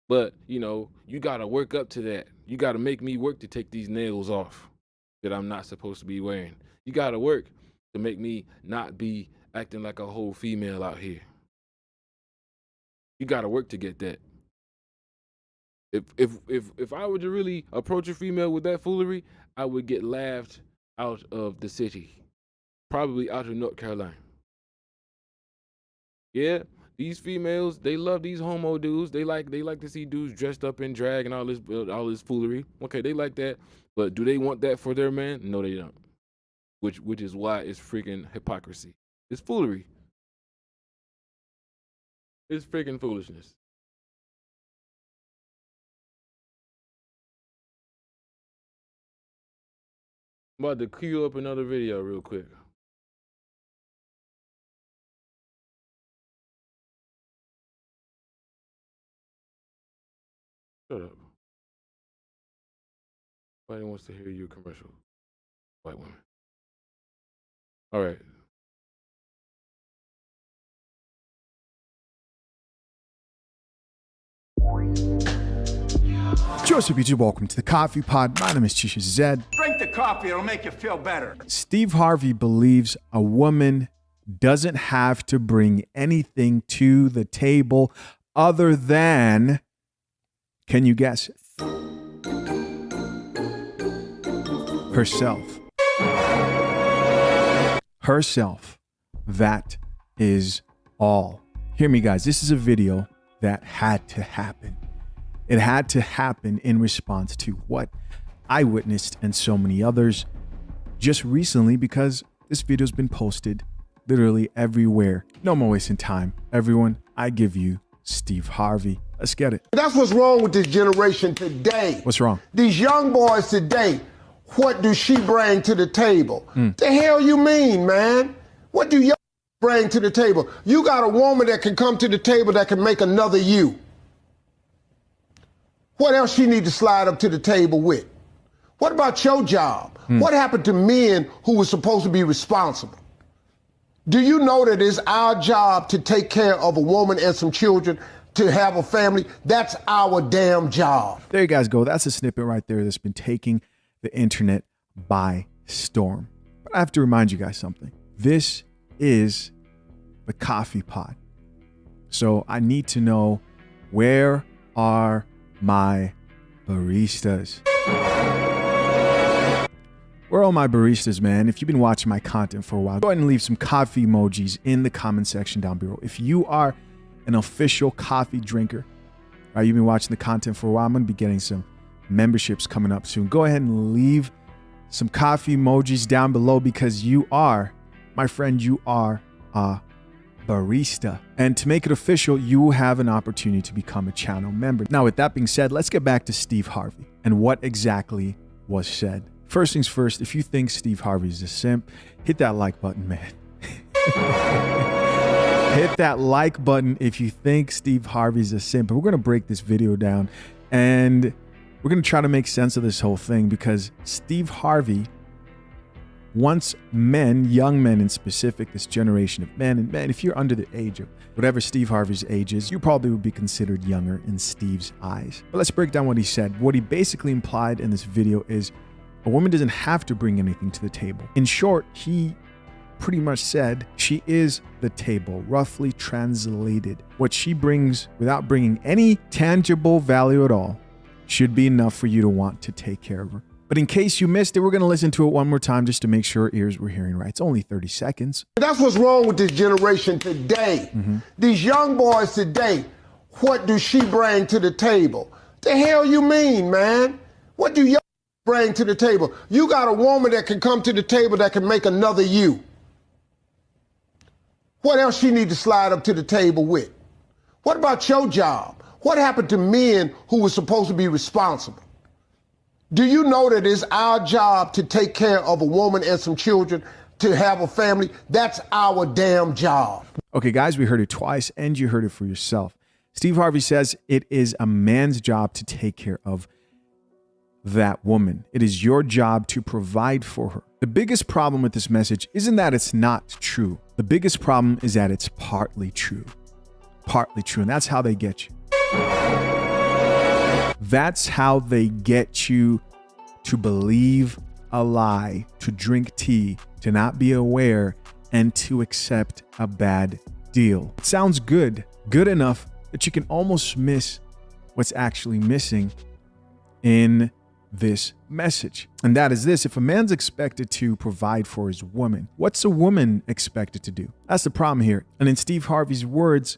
B: but you gotta work up to that. You gotta make me work to take these nails off that I'm not supposed to be wearing. You gotta work to make me not be acting like a whole female out here. You gotta work to get that. If I were to really approach a female with that foolery, I would get laughed out of the city, probably out of North Carolina. Yeah, these females, they love these homo dudes. They like to see dudes dressed up in drag and all this foolery. Okay, they like that, but do they want that for their man? No, they don't. Which is why it's freaking hypocrisy. It's foolery. It's freaking foolishness. I'm about to queue up another video real quick. Shut up. Nobody wants to hear your commercial. White women. All right.
F: What's up, YouTube? Welcome to the Coffee Pod. My name is Chisha Zed.
G: Drink the coffee, it'll make you feel better.
F: Steve Harvey believes a woman doesn't have to bring anything to the table other than, can you guess it? Herself. Herself. That is all. Hear me, guys. This is a video that had to happen. It had to happen in response to what I witnessed and so many others just recently, because this video's been posted literally everywhere. No more wasting time. Everyone, I give you Steve Harvey. Let's get it.
H: That's what's wrong with this generation today.
F: What's wrong?
H: These young boys today, what do she bring to the table? The hell you mean, man? What do you bring to the table? You got a woman that can come to the table that can make another you. What else she need to slide up to the table with? What about your job? What happened to men who were supposed to be responsible? Do you know that it's our job to take care of a woman and some children, to have a family? That's our damn job.
F: There you guys go. That's a snippet right there that's been taking the internet by storm. But I have to remind you guys something. This is the Coffee Pod. So I need to know, where are my baristas? Where are all my baristas, man? If you've been watching my content for a while, go ahead and leave some coffee emojis in the comment section down below. If you are an official coffee drinker, right, you've been watching the content for a while, I'm going to be getting some memberships coming up soon. Go ahead and leave some coffee emojis down below, because you are, my friend, you are a barista. And to make it official, you have an opportunity to become a channel member. Now, with that being said, let's get back to Steve Harvey and what exactly was said. First things first, if you think Steve Harvey is a simp, hit that like button, man. Hit that like button if you think Steve Harvey's a simp. But we're going to break this video down and we're going to try to make sense of this whole thing, because Steve Harvey wants men, young men in specific, this generation of men, and men, if you're under the age of whatever Steve Harvey's age is, you probably would be considered younger in Steve's eyes. But let's break down what he said. What he basically implied in this video is a woman doesn't have to bring anything to the table. In short, he pretty much said she is the table, roughly translated. What she brings, without bringing any tangible value at all, should be enough for you to want to take care of her. But in case you missed it, we're going to listen to it one more time just to make sure our ears were hearing right. It's only 30 seconds.
H: That's what's wrong with this generation today. These young boys today, what do she bring to the table? The hell you mean, man? What do you bring to the table? You got a woman that can come to the table that can make another you. What else she need to slide up to the table with? What about your job? What happened to men who were supposed to be responsible? Do you know that it's our job to take care of a woman and some children, to have a family? That's our damn job.
F: Okay, guys, we heard it twice and you heard it for yourself. Steve Harvey says it is a man's job to take care of that woman. It is your job to provide for her. The biggest problem with this message isn't that it's not true. The biggest problem is that it's partly true. Partly true. And that's how they get you. That's how they get you to believe a lie, to drink tea, to not be aware, and to accept a bad deal. It sounds good, good enough that you can almost miss what's actually missing in this message. And that is this: if a man's expected to provide for his woman, what's a woman expected to do? That's the problem here. And in Steve Harvey's words,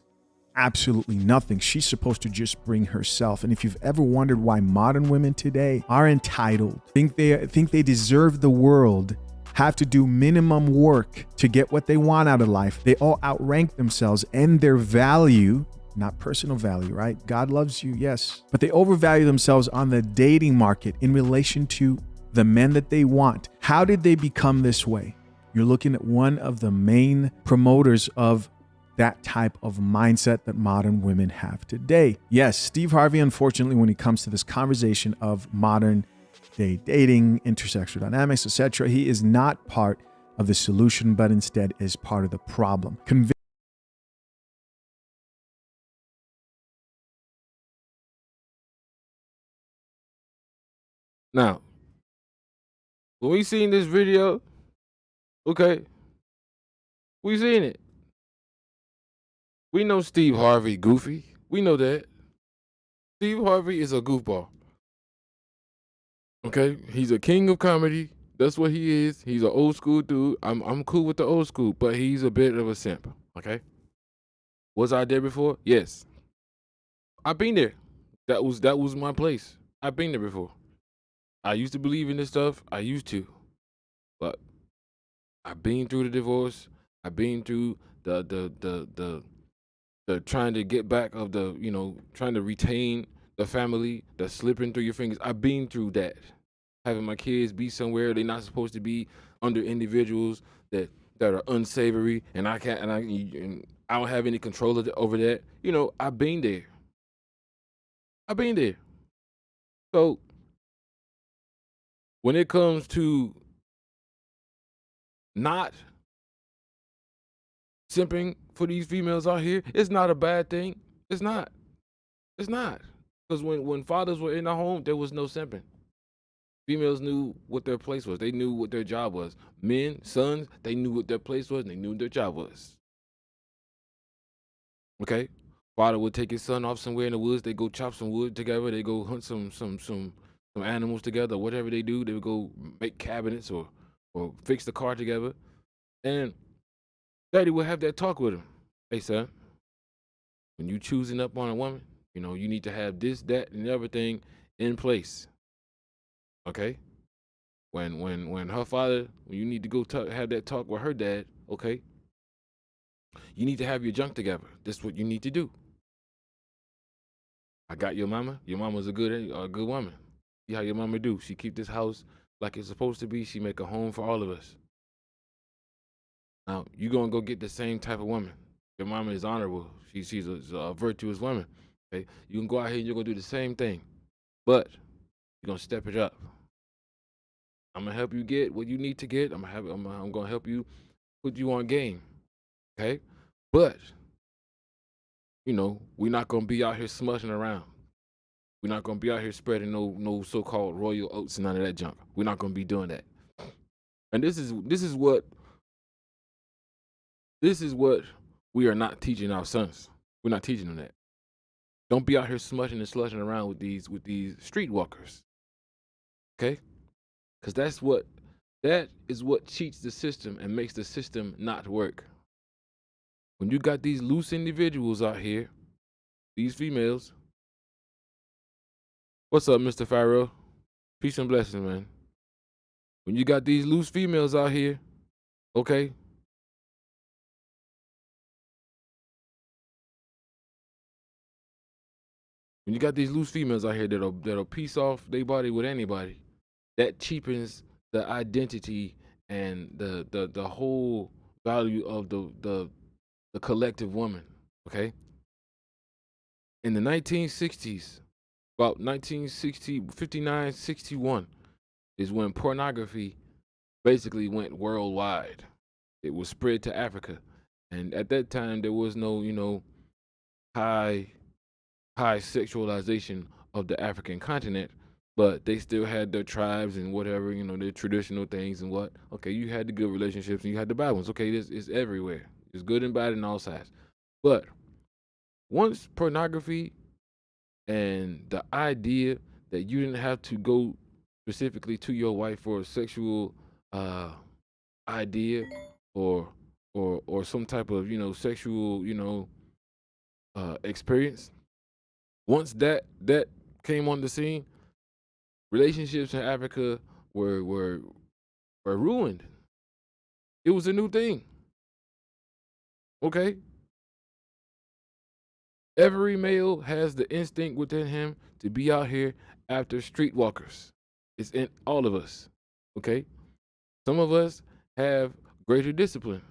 F: absolutely nothing. She's supposed to just bring herself. And if you've ever wondered why modern women today are entitled, think they deserve the world, have to do minimum work to get what they want out of life, they all outrank themselves and their value, not personal value, right? God loves you, yes. But they overvalue themselves on the dating market in relation to the men that they want. How did they become this way? You're looking at one of the main promoters of that type of mindset that modern women have today. Yes, Steve Harvey, unfortunately, when it comes to this conversation of modern day dating, intersexual dynamics, etc., he is not part of the solution, but instead is part of the problem.
B: Now, when we seen this video, okay, we seen it. We know Steve Harvey goofy. We know that. Steve Harvey is a goofball. Okay, he's a king of comedy. That's what he is. He's an old school dude. I'm cool with the old school, but he's a bit of a simp. Okay. Was I there before? Yes. I've been there. That was my place. I've been there before. I used to believe in this stuff. I used to, but I've been through the divorce. I've been through the trying to get back of the, trying to retain the family that's slipping through your fingers. I've been through that. Having my kids be somewhere they're not supposed to be, under individuals that are unsavory, and I can't, and I don't have any control over that. I've been there. I've been there. So when it comes to not simping for these females out here, it's not a bad thing. It's not. It's not. Because when fathers were in the home, there was no simping. Females knew what their place was. They knew what their job was. Men, sons, they knew what their place was and they knew what their job was. Okay? Father would take his son off somewhere in the woods. They go chop some wood together. They go hunt some animals together. Whatever they do, they would go make cabinets or fix the car together. And daddy would have that talk with him. Hey, son, when you choosing up on a woman, you need to have this, that, and everything in place. Okay? When her father, when you need to go have that talk with her dad, okay? You need to have your junk together. This is what you need to do. I got your mama. Your mama's a good woman. See how your mama do. She keep this house like it's supposed to be. She make a home for all of us. Now, you going to go get the same type of woman. Your mama is honorable. She's a virtuous woman. Okay? You can go out here and you're going to do the same thing. But you're going to step it up. I'm going to help you get what you need to get. I'm going to help you put you on game. Okay? But, we're not going to be out here smushing around. We're not going to be out here spreading no so-called royal oats and none of that junk. We're not going to be doing that. And this is what we are not teaching our sons. We're not teaching them that. Don't be out here smushing and slushing around with these streetwalkers. Okay? Because that is what cheats the system and makes the system not work. When you got these loose individuals out here, these females. What's up, Mr. Pharaoh? Peace and blessings, man. When you got these loose females out here, okay? When you got these loose females out here that'll piece off their body with anybody, that cheapens the identity and the whole value of the collective woman, okay? In the 1960s, about 59, 61, is when pornography basically went worldwide. It was spread to Africa. And at that time, there was no, high sexualization of the African continent, but they still had their tribes and whatever, their traditional things and what. Okay, you had the good relationships and you had the bad ones. Okay, it's everywhere. It's good and bad in all sides. But once pornography and the idea that you didn't have to go specifically to your wife for a sexual idea or some type of sexual experience. Once that came on the scene, relationships in Africa were ruined. It was a new thing. Okay? Every male has the instinct within him to be out here after streetwalkers. It's in all of us. Okay? Some of us have greater discipline.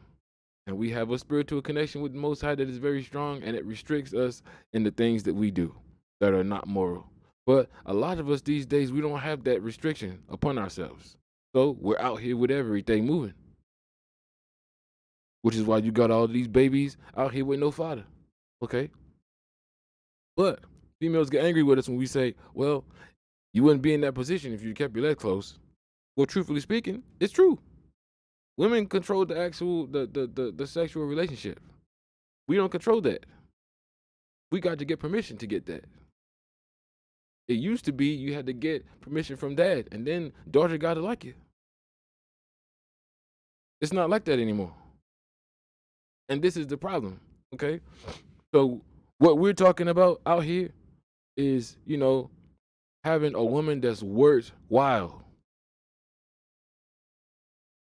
B: And we have a spiritual connection with the Most High that is very strong, and it restricts us in the things that we do that are not moral. But a lot of us these days, we don't have that restriction upon ourselves. So we're out here with everything moving. Which is why you got all these babies out here with no father. Okay? But females get angry with us when we say, well, You wouldn't be in that position if you kept your legs closed. Well, truthfully speaking, it's true. Women control the actual the sexual relationship. We don't control that. We got to get permission to get that. It used to be you had to get permission from dad, and then daughter got to like you. It's not like that anymore. And this is the problem, okay? So what we're talking about out here is, having a woman that's worthwhile.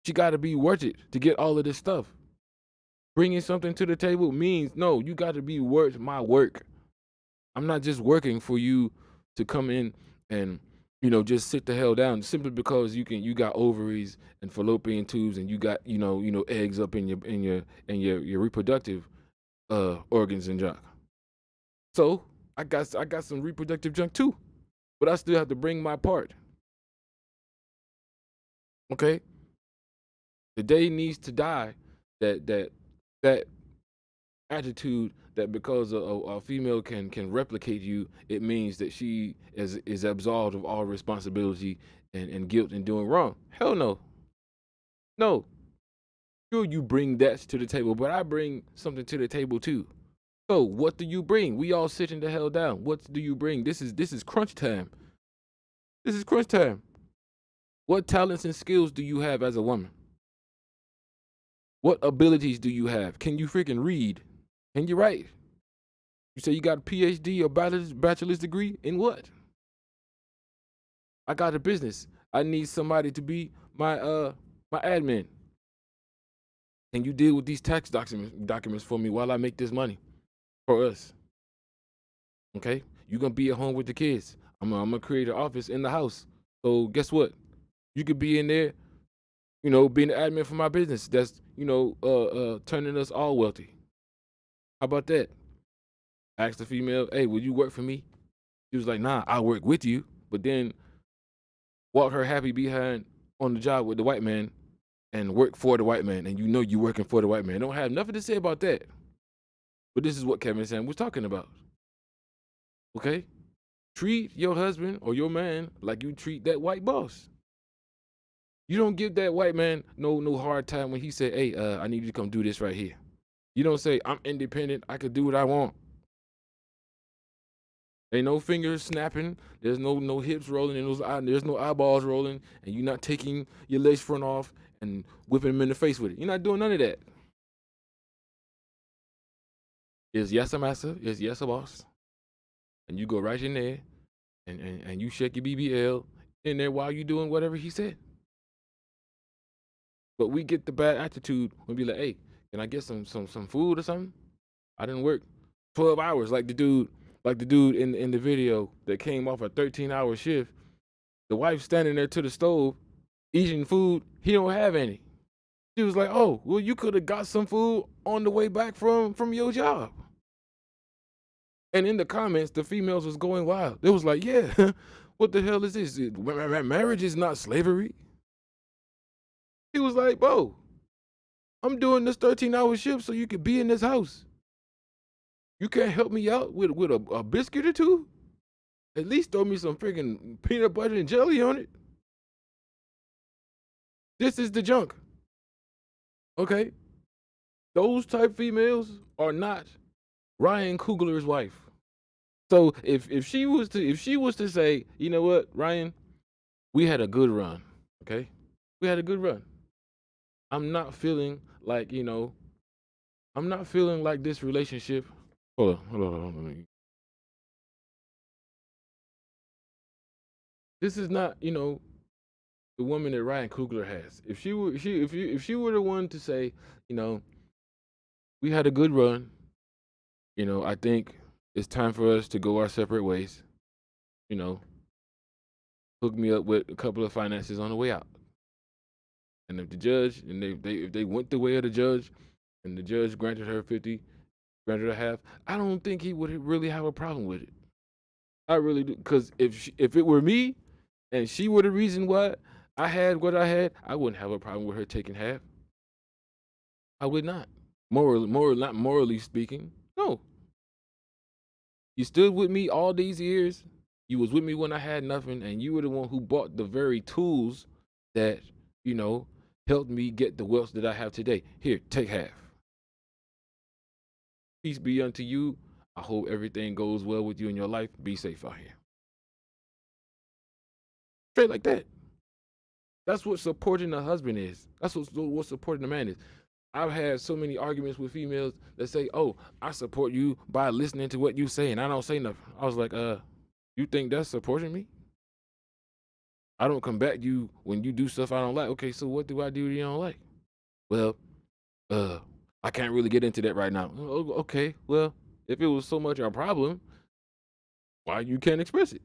B: She got to be worth it to get all of this stuff. Bringing something to the table means, no, you got to be worth my work. I'm not just working for you to come in and, just sit the hell down simply because you got ovaries and fallopian tubes and you got, eggs up in your reproductive organs and junk. So I got some reproductive junk too, but I still have to bring my part. Okay? The day needs to die that attitude that because a female can replicate you, it means that she is absolved of all responsibility and guilt in doing wrong. Hell no. No. Sure, you bring that to the table, but I bring something to the table too. So what do you bring? We all sitting the hell down. What do you bring? This is crunch time. This is crunch time. What talents and skills do you have as a woman? What abilities do you have? Can you freaking read? Can you write? You say you got a PhD or bachelor's degree in what? I got a business. I need somebody to be my admin. Can you deal with these tax documents for me while I make this money for us? Okay? You're going to be at home with the kids. I'm going to create an office in the house. So guess what? You could be in there, being the admin for my business. That's, turning us all wealthy. How about that? Asked the female, hey, will you work for me? She was like, nah, I'll work with you. But then walk her happy behind on the job with the white man and work for the white man. And you working for the white man. Don't have nothing to say about that. But this is what Kevin Sam was talking about. Okay? Treat your husband or your man like you treat that white boss. You don't give that white man no hard time when he say, hey, I need you to come do this right here. You don't say, I'm independent, I could do what I want. Ain't no fingers snapping, there's no hips rolling, and there's no eyeballs rolling, and you're not taking your lace front off and whipping him in the face with it. You're not doing none of that. Is yes a master, is yes a boss. And you go right in there and you shake your BBL in there while you doing whatever he said. But we get the bad attitude when we be like, hey, can I get some food or something? I didn't work 12 hours like the dude in the video that came off a 13-hour shift. The wife standing there to the stove eating food. He don't have any. She was like, oh, well, you could have got some food on the way back from your job. And in the comments, the females was going wild. They was like, yeah, what the hell is this? Marriage is not slavery. He was like, bro, I'm doing this 13-hour shift so you could be in this house. You can't help me out with a biscuit or two? At least throw me some freaking peanut butter and jelly on it. This is the junk. Okay? Those type females are not Ryan Coogler's wife. So if she was to say, you know what, Ryan, we had a good run. Okay? We had a good run. I'm not feeling like, I'm not feeling like this relationship. Hold on. This is not, the woman that Ryan Coogler has. If she were the one to say, we had a good run, I think it's time for us to go our separate ways. Hook me up with a couple of finances on the way out. And if the judge, and if they went the way of the judge, and the judge granted her 50, granted her half, I don't think he would really have a problem with it. I really do, because if it were me, and she were the reason why I had what I had, I wouldn't have a problem with her taking half. I would not. Not morally speaking, no. You stood with me all these years. You was with me when I had nothing, and you were the one who bought the very tools that, you know, helped me get the wealth that I have today. Here, take half. Peace be unto you. I hope everything goes well with you in your life. Be safe out here. Straight like that. That's what supporting a husband is. That's what supporting a man is. I've had so many arguments with females that say, "Oh, I support you by listening to what you say, and I don't say nothing." I was like, you think that's supporting me? I don't combat you when you do stuff I don't like. Okay, so what do I do that you don't like? Well, I can't really get into that right now. Okay, well, if it was so much a problem, why you can't express it?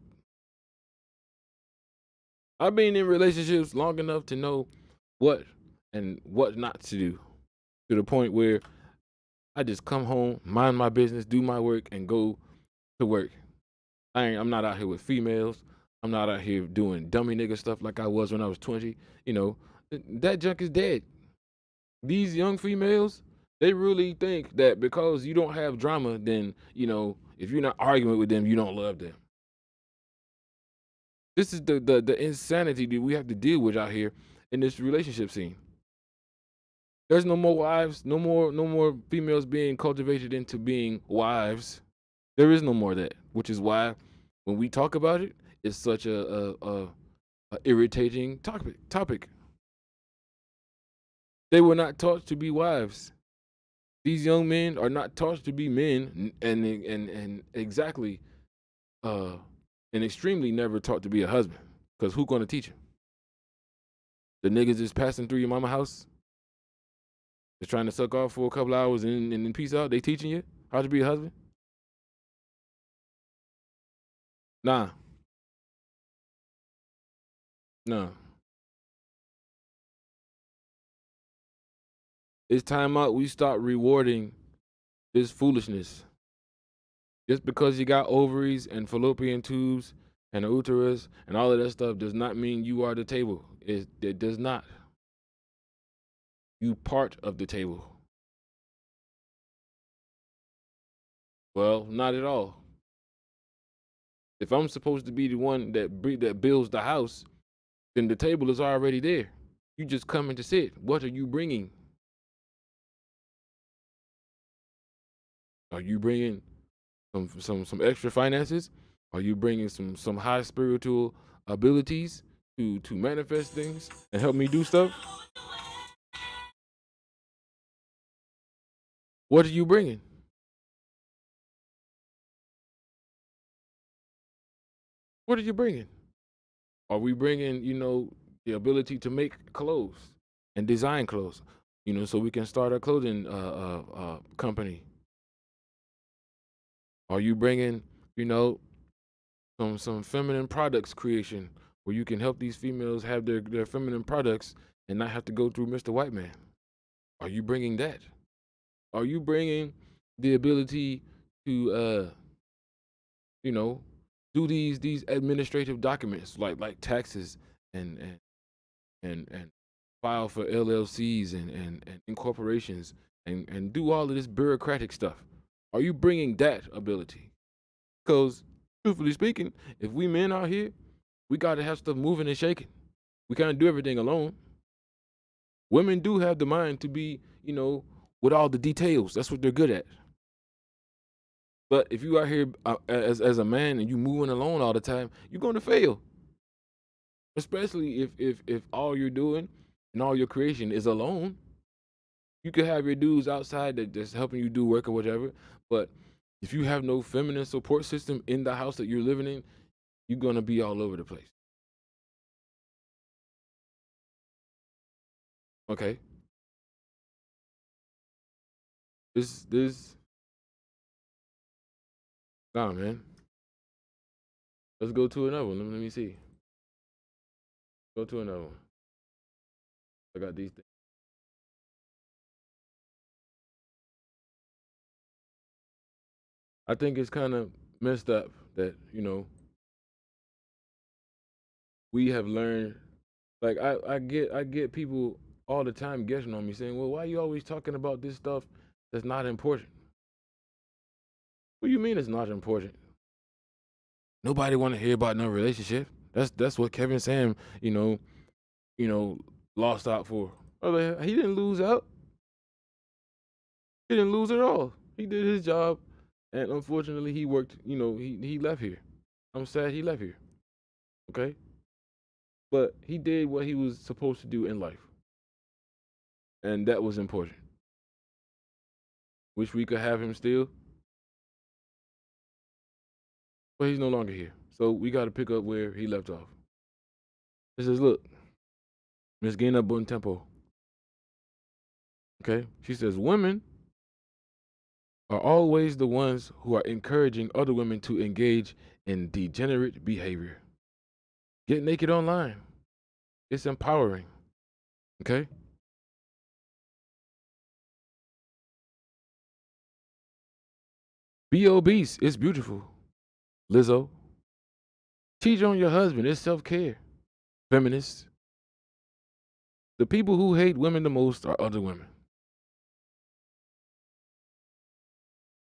B: I've been in relationships long enough to know what and what not to do, to the point where I just come home, mind my business, do my work, and go to work. I'm not out here with females. I'm not out here doing dummy nigga stuff like I was when I was 20. You know, that junk is dead. These young females, they really think that because you don't have drama, then, you know, if you're not arguing with them, you don't love them. This is the insanity that we have to deal with out here in this relationship scene. There's no more wives, no more females being cultivated into being wives. There is no more of that, which is why when we talk about it, it's such a irritating topic. They were not taught to be wives. These young men are not taught to be men, and exactly, and extremely never taught to be a husband. Because who gonna teach him? The niggas just passing through your mama house, just trying to suck off for a couple hours and then peace out. They teaching you how to be a husband? Nah. No. It's time out. We stop rewarding this foolishness. Just because you got ovaries and fallopian tubes and a uterus and all of that stuff does not mean you are the table. It does not. You part of the table. Well, not at all. If I'm supposed to be the one that builds the house, then the table is already there. You just coming to sit. What are you bringing? Are you bringing some extra finances? Are you bringing some high spiritual abilities to manifest things and help me do stuff? What are you bringing? What are you bringing? Are we bringing, you know, the ability to make clothes and design clothes, you know, so we can start a clothing company? Are you bringing, you know, some feminine products creation where you can help these females have their feminine products and not have to go through Mr. White Man? Are you bringing that? Are you bringing the ability to, you know, do these administrative documents like taxes and file for LLCs and incorporations and do all of this bureaucratic stuff? Are you bringing that ability? Because truthfully speaking, if we men out here, we got to have stuff moving and shaking. We can't do everything alone. Women do have the mind to be, you know, with all the details. That's what they're good at. But if you out here as a man and you moving alone all the time, you're going to fail. Especially if all you're doing and all your creation is alone. You could have your dudes outside that's helping you do work or whatever, but if you have no feminine support system in the house that you're living in, you're gonna be all over the place. Okay. This nah, man. Let's go to another one. Let me see. Go to another one. I got these things. I think it's kind of messed up that, you know, we have learned, like I get people all the time guessing on me saying, well, why are you always talking about this stuff that's not important? What do you mean it's not important? Nobody want to hear about no relationship. That's what Kevin Sam, lost out for. He didn't lose out. He didn't lose at all. He did his job, and unfortunately, he worked. He left here. I'm sad he left here. Okay, but he did what he was supposed to do in life, and that was important. Wish we could have him still, but he's no longer here. So we got to pick up where he left off. It says, look, Miss Gina Bontempo. Okay, she says women are always the ones who are encouraging other women to engage in degenerate behavior. Get naked online. It's empowering. Okay? Be obese. It's beautiful. Lizzo. Cheat on your husband. It's self-care. Feminists. The people who hate women the most are other women.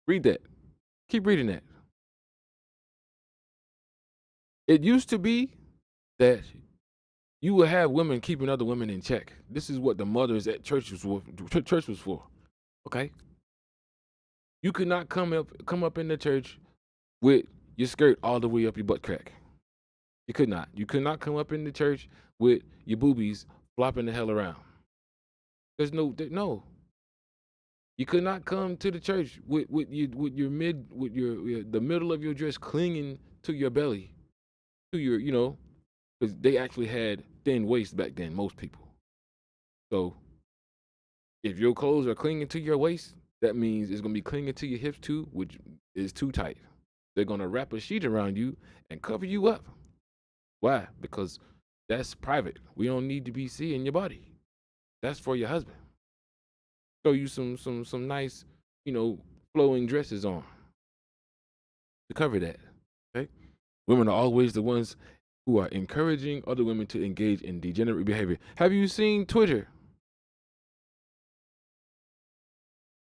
B: Read that. Keep reading that. It used to be that you would have women keeping other women in check. This is what the mothers at church was for. Okay? You could not come up in the church with your skirt all the way up your butt crack. You could not. You could not come up in the church with your boobies flopping the hell around. There's no. You could not come to the church with the middle of your dress clinging to your belly, to your, because they actually had thin waists back then, most people. So if your clothes are clinging to your waist, that means it's gonna be clinging to your hips too, which is too tight. They're gonna wrap a sheet around you and cover you up. Why? Because that's private. We don't need to be seeing your body. That's for your husband. Show you some nice, flowing dresses on to cover that. Okay? Women are always the ones who are encouraging other women to engage in degenerate behavior. Have you seen Twitter?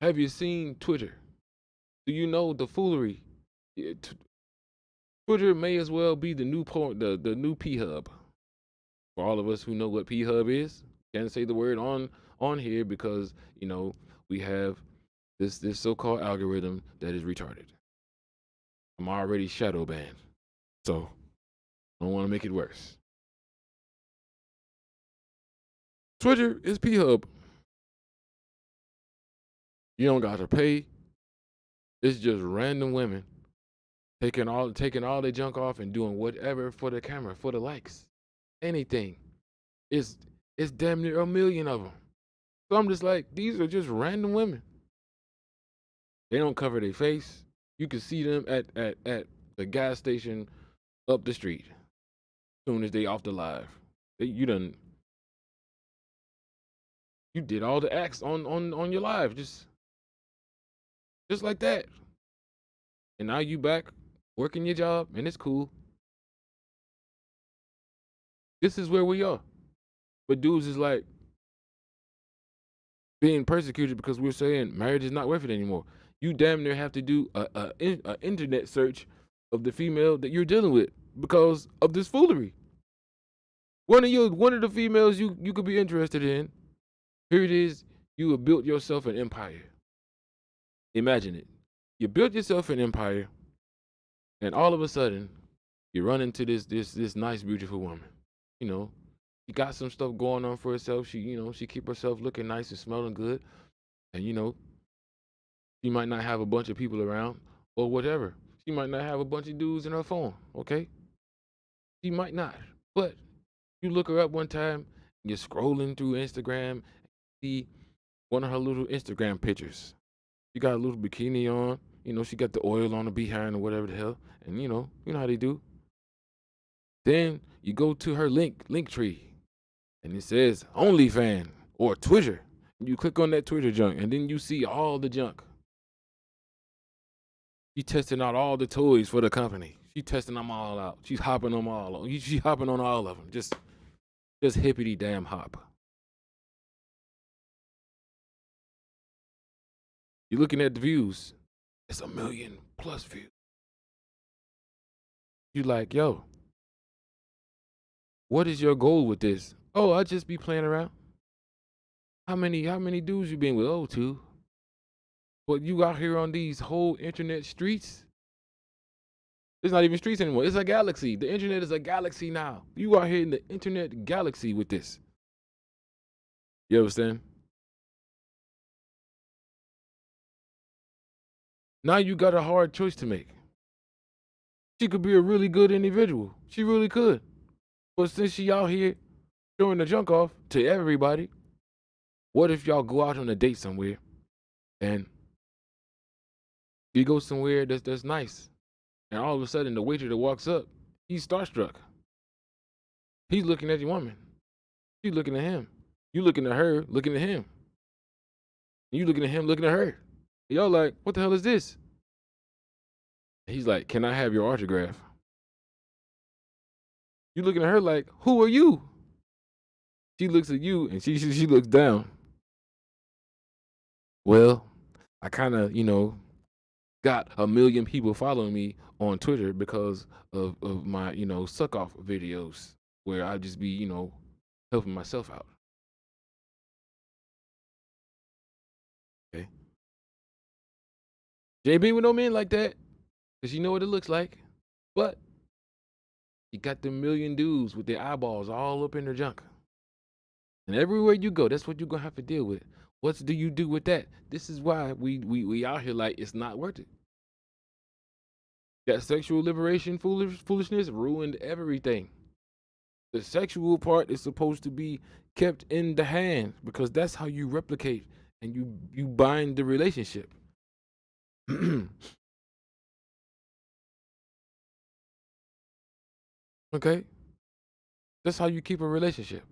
B: Have you seen Twitter? Do you know the foolery? Twitter may as well be the new the new P-Hub. For all of us who know what P-Hub is, can't say the word on here because, we have this so-called algorithm that is retarded. I'm already shadow banned, so I don't want to make it worse. Twitter is P-Hub. You don't got to pay. It's just random women taking all their junk off and doing whatever for the camera, for the likes, anything. It's damn near 1 million of them. So I'm just like, these are just random women. They don't cover their face. You can see them at the gas station up the street. As soon as they off the live, you did all the acts on your live, just like that. And now you back working your job, and it's cool. This is where we are. But dudes is like being persecuted because we're saying marriage is not worth it anymore. You damn near have to do a internet search of the female that you're dealing with because of this foolery. One of the females you could be interested in, here it is, you have built yourself an empire. Imagine it. You built yourself an empire, and all of a sudden, you run into this nice, beautiful woman. She got some stuff going on for herself. She keep herself looking nice and smelling good, and she might not have a bunch of people around or whatever. She might not have a bunch of dudes in her phone. Okay, she might not, but you look her up one time, and you're scrolling through Instagram, and see one of her little Instagram pictures. She got a little bikini on. She got the oil on the behind or whatever the hell. And you know how they do. Then you go to her link tree, and it says OnlyFans or Twitter. You click on that Twitter junk, and then you see all the junk. She's testing out all the toys for the company. She's testing them all out. She's hopping them all. She's hopping on all of them. Just hippity damn hop. You're looking at the views. It's 1 million+ views. You like, yo, what is your goal with this? Oh, I just be playing around. How many dudes you been with? Oh, two. But you out here on these whole internet streets. It's not even streets anymore. It's a galaxy. The internet is a galaxy now. You out here in the internet galaxy with this. You understand? Now you got a hard choice to make. She could be a really good individual. She really could. But since she out here showing the junk off to everybody, what if y'all go out on a date somewhere and you go somewhere that's nice, and all of a sudden the waiter that walks up, he's starstruck. He's looking at your woman. She's looking at him. You looking at her, looking at him. You looking at him, looking at her. Y'all like, what the hell is this? He's like, can I have your autograph? You looking at her like, who are you? She looks at you and she looks down. Well, I kind of, got 1 million people following me on Twitter because of my, suck off videos where I just be, helping myself out. Okay. She ain't been with no men like that because you know what it looks like. But you got the million dudes with their eyeballs all up in their junk. And everywhere you go, that's what you're going to have to deal with. What do you do with that? This is why we out here like it's not worth it. That sexual liberation foolishness ruined everything. The sexual part is supposed to be kept in the hand because that's how you replicate and you bind the relationship. Okay? That's how you keep a relationship.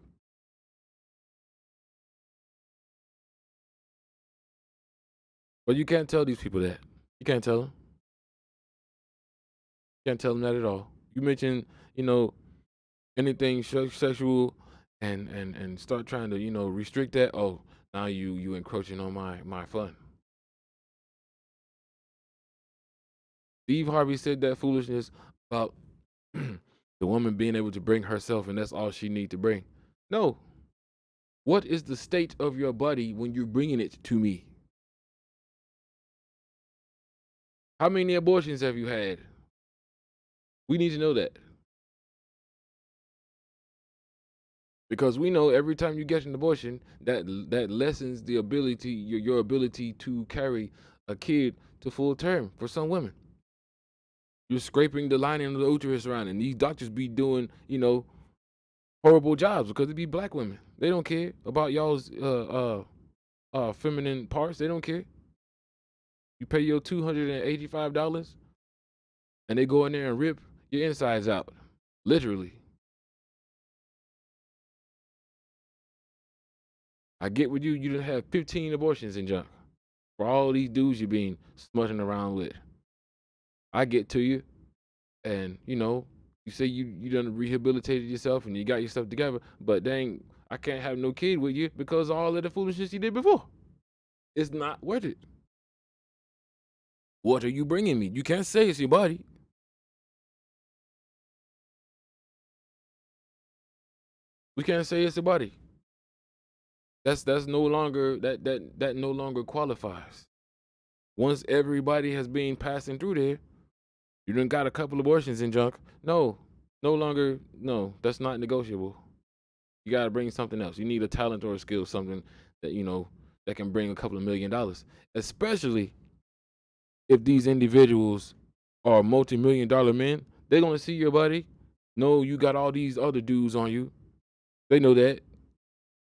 B: But you can't tell these people that. You can't tell them. You can't tell them that at all. You mention, anything sexual and start trying to, restrict that. Oh, now you encroaching on my fun. Steve Harvey said that foolishness about the woman being able to bring herself and that's all she need to bring. No. What is the state of your body when you're bringing it to me? How many abortions have you had? We need to know that. Because we know every time you get an abortion, that lessens the ability, your ability to carry a kid to full term for some women. You're scraping the lining of the uterus around, and these doctors be doing, horrible jobs because it be black women. They don't care about y'all's feminine parts. They don't care. You pay your $285, and they go in there and rip your insides out, literally. I get with you. You done have 15 abortions in junk for all these dudes you're being smutting around with. I get to you, and you say you done rehabilitated yourself and you got yourself together, but dang, I can't have no kid with you because of all of the foolishness you did before. It's not worth it. What are you bringing me? You can't say it's your body. We can't say it's your body. That's no longer that no longer qualifies. Once everybody has been passing through there, you done got a couple abortions in junk. No longer, no, that's not negotiable. You gotta bring something else. You need a talent or a skill, something that that can bring a couple of $1 million. Especially if these individuals are multi-million-dollar men, they're gonna see your body. No, you got all these other dudes on you. They know that.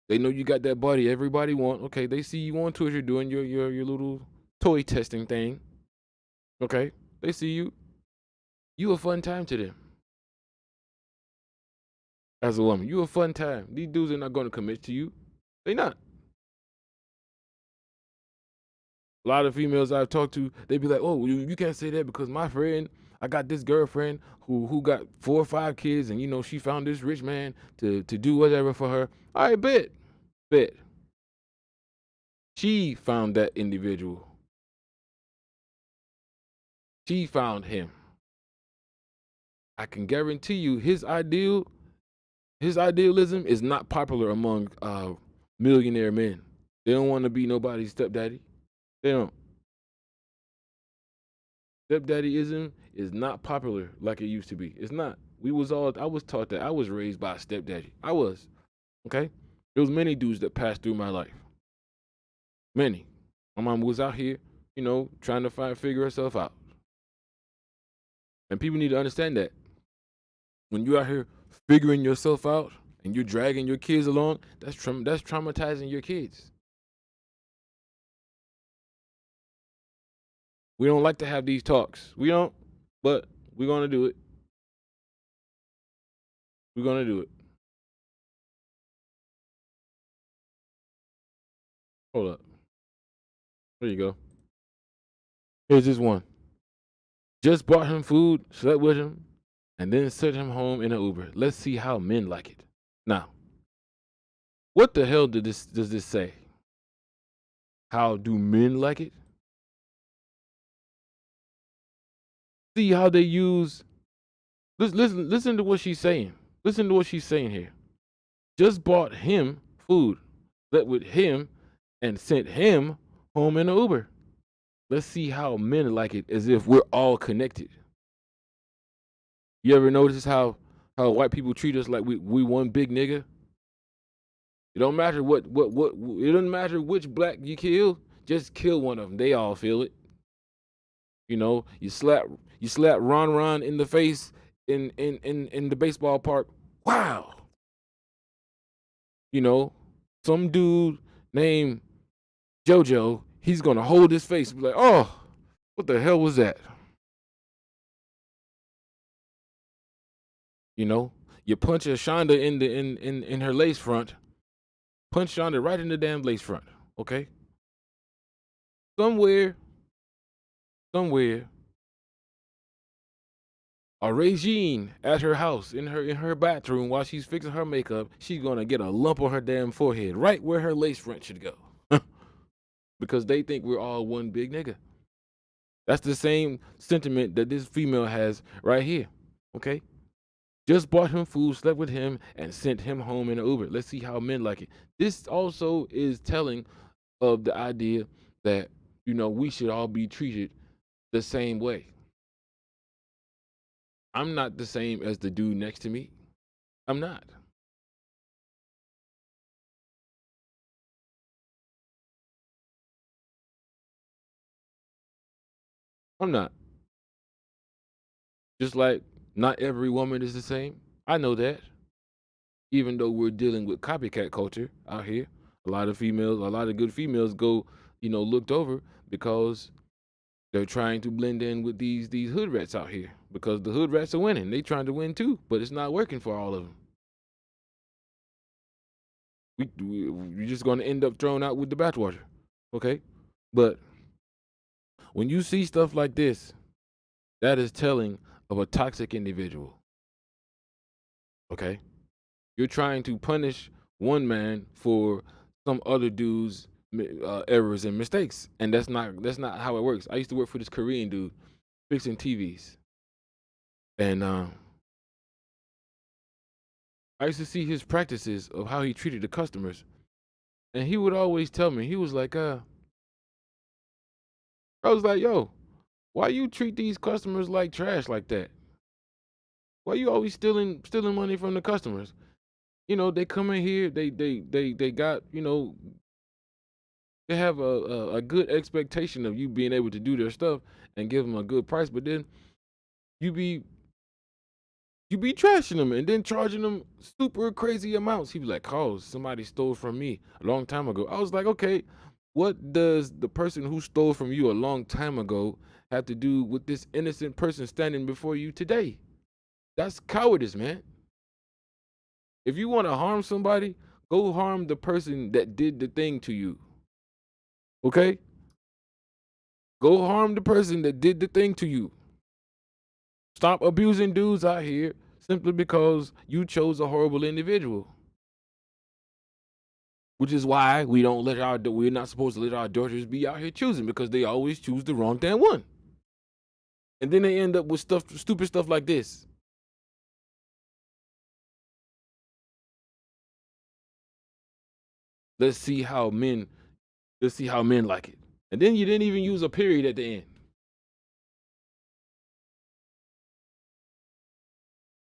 B: They know you got that body everybody want. Okay, they see you on Twitter doing your little toy testing thing. Okay, they see you. You a fun time to them. As a woman, you a fun time. These dudes are not going to commit to you. They not. A lot of females I've talked to, they be like, "Oh, you can't say that because my friend, I got this girlfriend who got 4 or 5 kids, and she found this rich man to do whatever for her." All right, bet. She found that individual. She found him. I can guarantee you his idealism is not popular among millionaire men. They don't want to be nobody's stepdaddy. They don't. Stepdaddyism is not popular like it used to be. It's not. I was taught that. I was raised by a stepdaddy. I was. Okay? There was many dudes that passed through my life. Many. My mom was out here, trying to figure herself out. And people need to understand that. When you're out here figuring yourself out and you're dragging your kids along, that's traumatizing your kids. We don't like to have these talks. We don't, but we're going to do it. We're going to do it. Hold up. There you go. Here's this one. Just bought him food, slept with him, and then sent him home in an Uber. Let's see how men like it. Now, what the hell does this say? How do men like it? See how they use. Listen to what she's saying. Listen to what she's saying here. Just bought him food, slept with him, and sent him home in an Uber. Let's see how men like it, as if we're all connected. You ever notice how white people treat us like we one big nigga? It don't matter what it doesn't matter which black you kill, just kill one of them. They all feel it. You slap Ron in the face in the baseball park. Wow. Some dude named JoJo, he's gonna hold his face and be like, oh, what the hell was that? You punch Shonda in her lace front. Punch Shonda right in the damn lace front. Okay? Somewhere, a Regine at her house, in her bathroom, while she's fixing her makeup, she's gonna get a lump on her damn forehead, right where her lace front should go. Because they think we're all one big nigga. That's the same sentiment that this female has right here. Okay? Just bought him food, slept with him, and sent him home in an Uber. Let's see how men like it. This also is telling of the idea that, we should all be treated the same way. I'm not the same as the dude next to me. I'm not. I'm not. Just like not every woman is the same. I know that. Even though we're dealing with copycat culture out here, a lot of good females go, looked over because they're trying to blend in with these hood rats out here, because the hood rats are winning. They trying to win too, but it's not working for all of them. We're just going to end up thrown out with the bathwater, okay? But when you see stuff like this, that is telling of a toxic individual, okay? You're trying to punish one man for some other dude's errors and mistakes, and that's not how it works. I used to work for this Korean dude fixing TVs, and I used to see his practices of how he treated the customers, and he would always tell me, he was like, I was like, yo, why you treat these customers like trash like that? Why you always stealing money from the customers? They come in here, they got, they have a good expectation of you being able to do their stuff and give them a good price, but then you be trashing them and then charging them super crazy amounts. He be like, "Oh, somebody stole from me a long time ago." I was like, "Okay, what does the person who stole from you a long time ago have to do with this innocent person standing before you today?" That's cowardice, man. If you want to harm somebody, go harm the person that did the thing to you. Okay? Go harm the person that did the thing to you. Stop abusing dudes out here simply because you chose a horrible individual. Which is why we're not supposed to let our daughters be out here choosing, because they always choose the wrong damn one. And then they end up with stupid stuff like this. Let's see how men like it. And then you didn't even use a period at the end.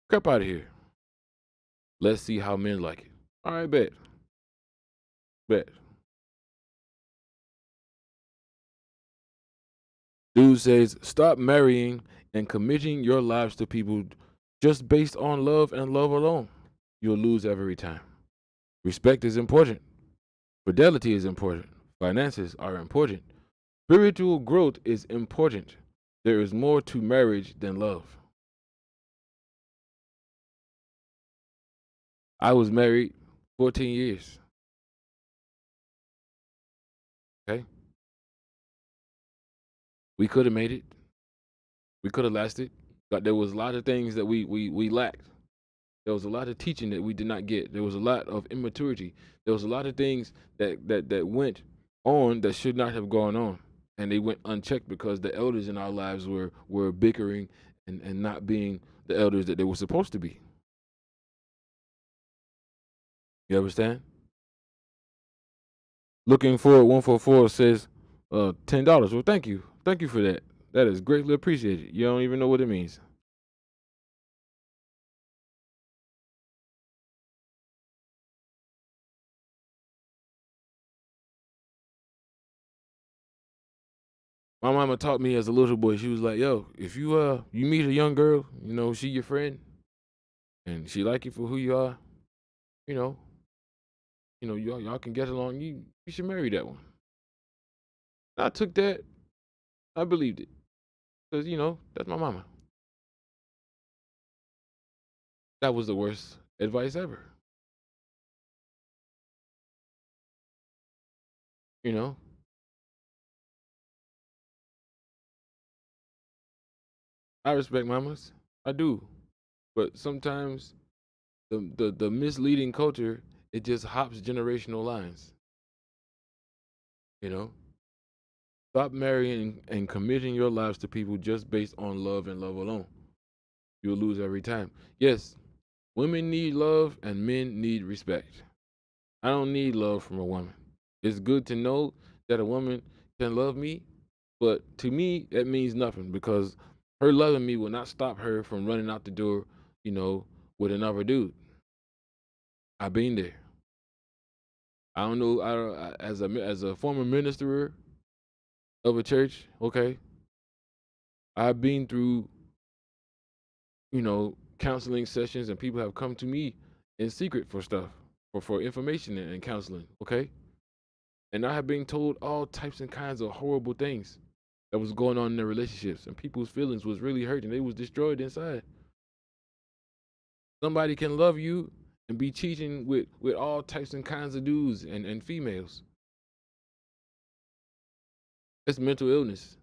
B: Crap out of here. Let's see how men like it. All right, bet. Dude says, stop marrying and committing your lives to people just based on love and love alone. You'll lose every time. Respect is important. Fidelity is important. Finances are important. Spiritual growth is important. There is more to marriage than love. I was married 14 years. Okay? We could have made it. We could have lasted. But there was a lot of things that we lacked. There was a lot of teaching that we did not get. There was a lot of immaturity. There was a lot of things that went on that should not have gone on. And they went unchecked because the elders in our lives were bickering and not being the elders that they were supposed to be. You understand? Looking Forward 144 says $10. Well, thank you. Thank you for that. That is greatly appreciated. You don't even know what it means. My mama taught me as a little boy. She was like, "Yo, if you meet a young girl, she your friend, and she like you for who you are, you know, y'all can get along. You should marry that one." I took that. I believed it because that's my mama. That was the worst advice ever. You know, I respect mamas. I do, but sometimes the misleading culture, it just hops generational lines. You know, stop marrying and committing your lives to people just based on love and love alone. You'll lose every time. Yes, women need love and men need respect. I don't need love from a woman. It's good to know that a woman can love me, but to me, that means nothing because her loving me will not stop her from running out the door, with another dude. I've been there. I don't know. As a former minister of a church, okay, I've been through, counseling sessions, and people have come to me in secret for stuff, for information and counseling, okay? And I have been told all types and kinds of horrible things that was going on in their relationships, and people's feelings was really hurting. They was destroyed inside. Somebody can love you and be cheating with all types and kinds of dudes and females. It's mental illness.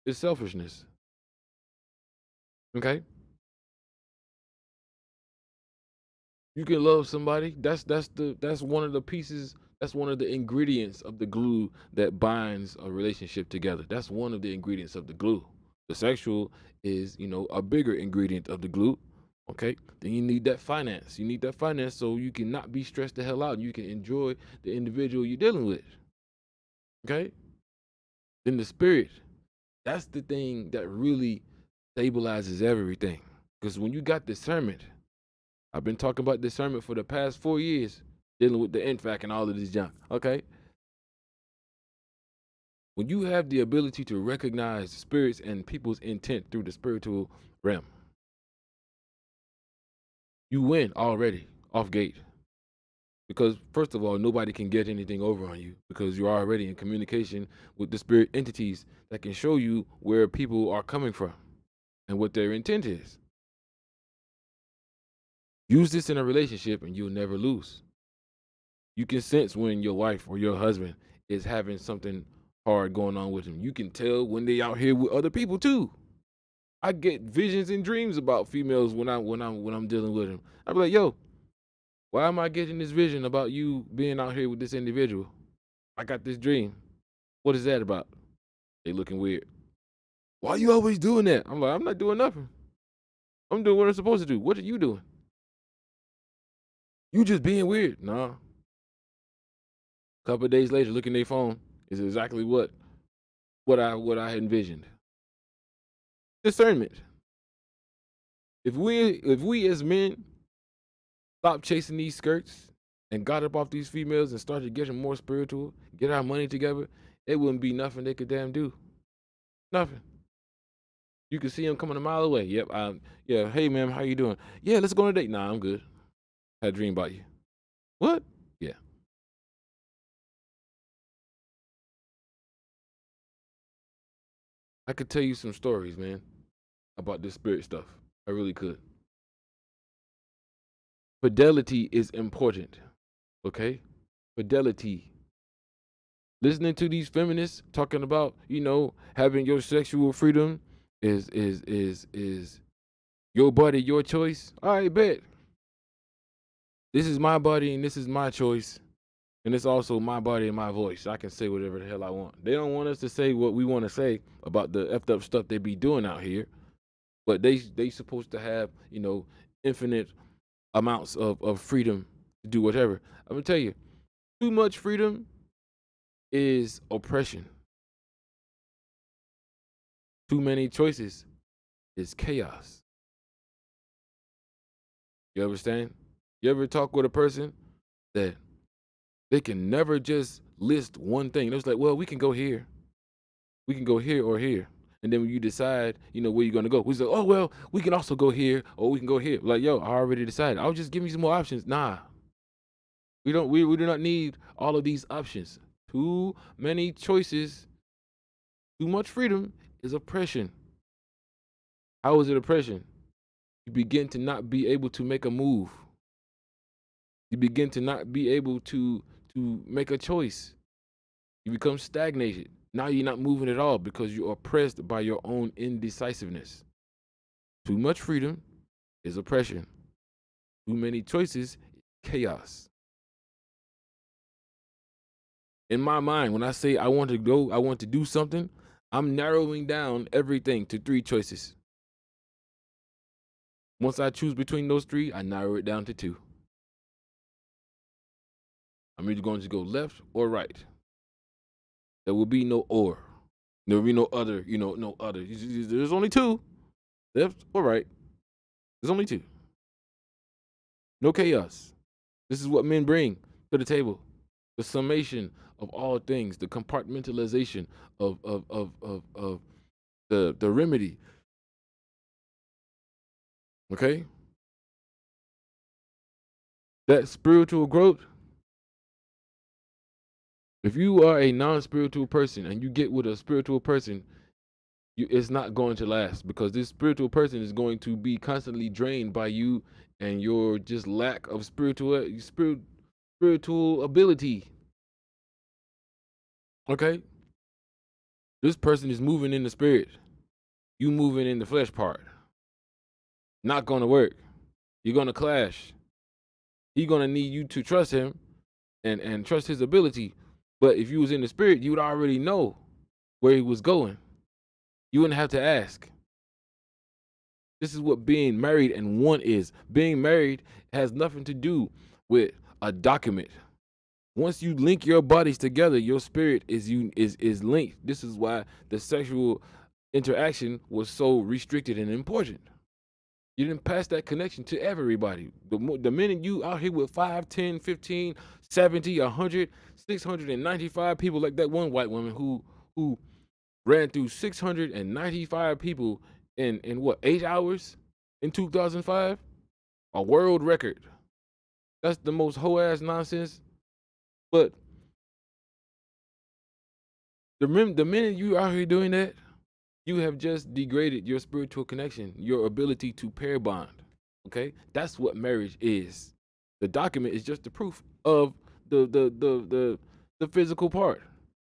B: It's selfishness. Okay? You can love somebody. That's one of the pieces. That's one of the ingredients of the glue that binds a relationship together. That's one of the ingredients of the glue. The sexual is, a bigger ingredient of the glue. Okay, then you need that finance. You need that finance so you can not be stressed the hell out and you can enjoy the individual you're dealing with. Okay, then the spirit. That's the thing that really stabilizes everything. Because when you got discernment, I've been talking about discernment for the past 4 years, dealing with the infaq and all of this junk. Okay. When you have the ability to recognize spirits and people's intent through the spiritual realm, you win already off gate. Because first of all, nobody can get anything over on you because you're already in communication with the spirit entities that can show you where people are coming from and what their intent is. Use this in a relationship and you'll never lose. You can sense when your wife or your husband is having something hard going on with them. You can tell when they out here with other people too. I get visions and dreams about females when I'm dealing with them. I'm like, yo, why am I getting this vision about you being out here with this individual? I got this dream. What is that about? They looking weird. Why you always doing that? I'm like, I'm not doing nothing. I'm doing what I'm supposed to do. What are you doing? You just being weird. Nah. Couple of days later, looking at their phone is exactly what I had envisioned. Discernment. If we as men stop chasing these skirts and got up off these females and started getting more spiritual, get our money together, it wouldn't be nothing they could damn do. Nothing. You could see them coming a mile away. Yep. Yeah. Hey, ma'am, how you doing? Yeah, let's go on a date. Nah, I'm good. Had a dream about you. What? Yeah. I could tell you some stories, man, about this spirit stuff. I really could. Fidelity is important. Okay? Fidelity. Listening to these feminists talking about, having your sexual freedom is your body, your choice. All right, bet. This is my body and this is my choice. And it's also my body and my voice. I can say whatever the hell I want. They don't want us to say what we want to say about the effed up stuff they be doing out here. But they supposed to have, infinite amounts of freedom to do whatever. I'm gonna tell you, too much freedom is oppression. Too many choices is chaos. You understand? You ever talk with a person that they can never just list one thing? It's like, well, we can go here. We can go here or here. And then when you decide, where you're going to go, we say, oh, well, we can also go here or we can go here. Like, yo, I already decided. I'll just give you some more options. Nah. We do not need all of these options. Too many choices, too much freedom is oppression. How is it oppression? You begin to not be able to make a move. You begin to not be able to make a choice. You become stagnated. Now you're not moving at all because you're oppressed by your own indecisiveness. Too much freedom is oppression. Too many choices, chaos. In my mind, when I say I want to do something, I'm narrowing down everything to 3 choices. Once I choose between those 3, I narrow it down to 2. I'm either going to go left or right. There will be no or. There will be no other, no other. There's only 2, left or right. There's only 2. No chaos. This is what men bring to the table. The summation of all things, the compartmentalization of the remedy. Okay? That spiritual growth, if you are a non-spiritual person and you get with a spiritual person, it's not going to last because this spiritual person is going to be constantly drained by you and your just lack of spiritual ability. Okay? This person is moving in the spirit. You moving in the flesh part. Not going to work. You're going to clash. He's going to need you to trust him and trust his ability. But if you was in the spirit, you would already know where he was going. You wouldn't have to ask. This is what being married and one is. Being married has nothing to do with a document. Once you link your bodies together, your spirit is linked. This is why the sexual interaction was so restricted and important. You didn't pass that connection to everybody. The minute you out here with 5, 10, 15, 70, 100, 695 people, like that one white woman who ran through 695 people in what, 8 hours in 2005? A world record. That's the most hoe-ass nonsense. But the minute you out here doing that, you have just degraded your spiritual connection, your ability to pair bond. Okay? That's what marriage is. The document is just the proof of the physical part.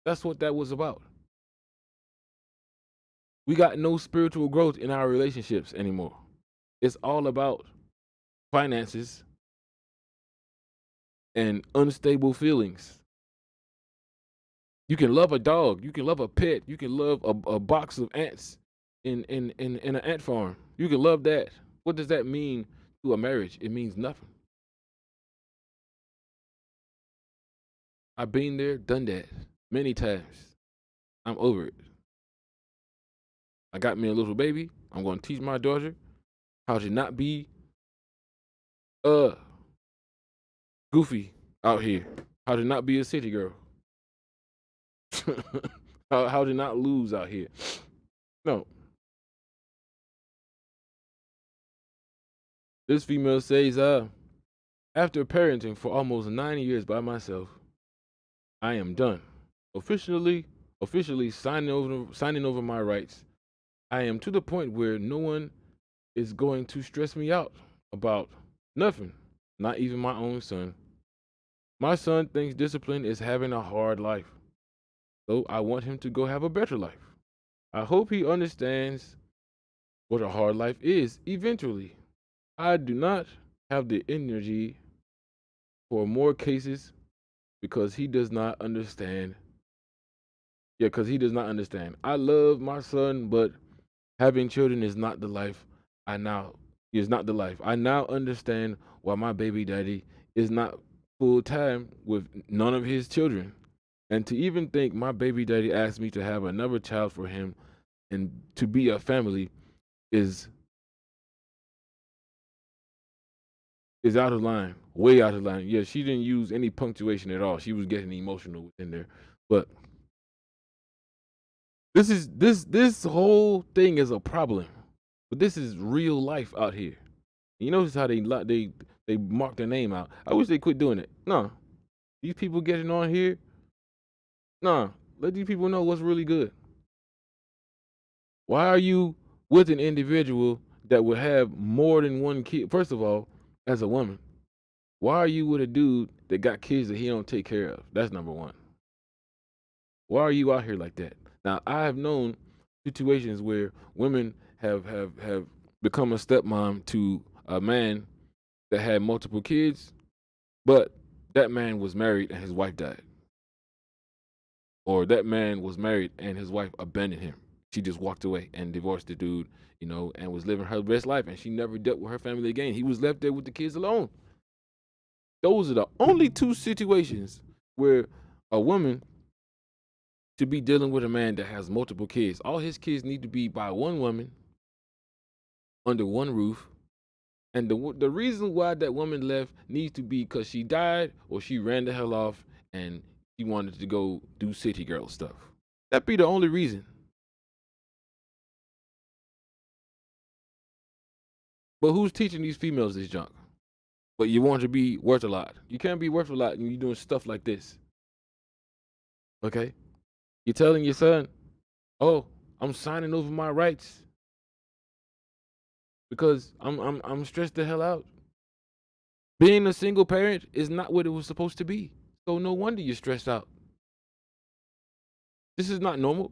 B: That's what that was about. We got no spiritual growth in our relationships anymore. It's all about finances and unstable feelings. You can love a dog, you can love a pet, you can love a box of ants in an ant farm. You can love that. What does that mean to a marriage? It means nothing. I've been there, done that many times. I'm over it. I got me a little baby. I'm going to teach my daughter how to not be goofy out here. How to not be a city girl. how to not lose out here. No. This female says, after parenting for almost 9 years by myself, I am done. Officially signing over my rights. I am to the point where no one is going to stress me out about nothing, not even my own son. My son thinks discipline is having a hard life, so I want him to go have a better life. I hope he understands what a hard life is eventually. I do not have the energy for more cases because he does not understand. Yeah, because he does not understand. I love my son, but having children is not the life I now is not the life. I now understand why my baby daddy is not full time with none of his children. And to even think my baby daddy asked me to have another child for him and to be a family is out of line, way out of line. Yeah, she didn't use any punctuation at all. She was getting emotional in there. But this whole thing is a problem. But this is real life out here. You notice how they mark their name out. I wish they quit doing it. No, these people getting on here. No, let these people know what's really good. Why are you with an individual that will have more than one kid? First of all, as a woman, why are you with a dude that got kids that he don't take care of? That's number one. Why are you out here like that? Now, I have known situations where women have become a stepmom to a man that had multiple kids, but that man was married and his wife died. Or that man was married and his wife abandoned him. She just walked away and divorced the dude, and was living her best life, and she never dealt with her family again. He was left there with the kids alone. Those are the only two situations where a woman should be dealing with a man that has multiple kids. All his kids need to be by one woman under one roof. And the reason why that woman left needs to be because she died or she ran the hell off and she wanted to go do city girl stuff. That'd be the only reason. But who's teaching these females this junk? But you want to be worth a lot. You can't be worth a lot when you're doing stuff like this. Okay? You're telling your son, oh, I'm signing over my rights because I'm stressed the hell out. Being a single parent is not what it was supposed to be. So no wonder you're stressed out. This is not normal.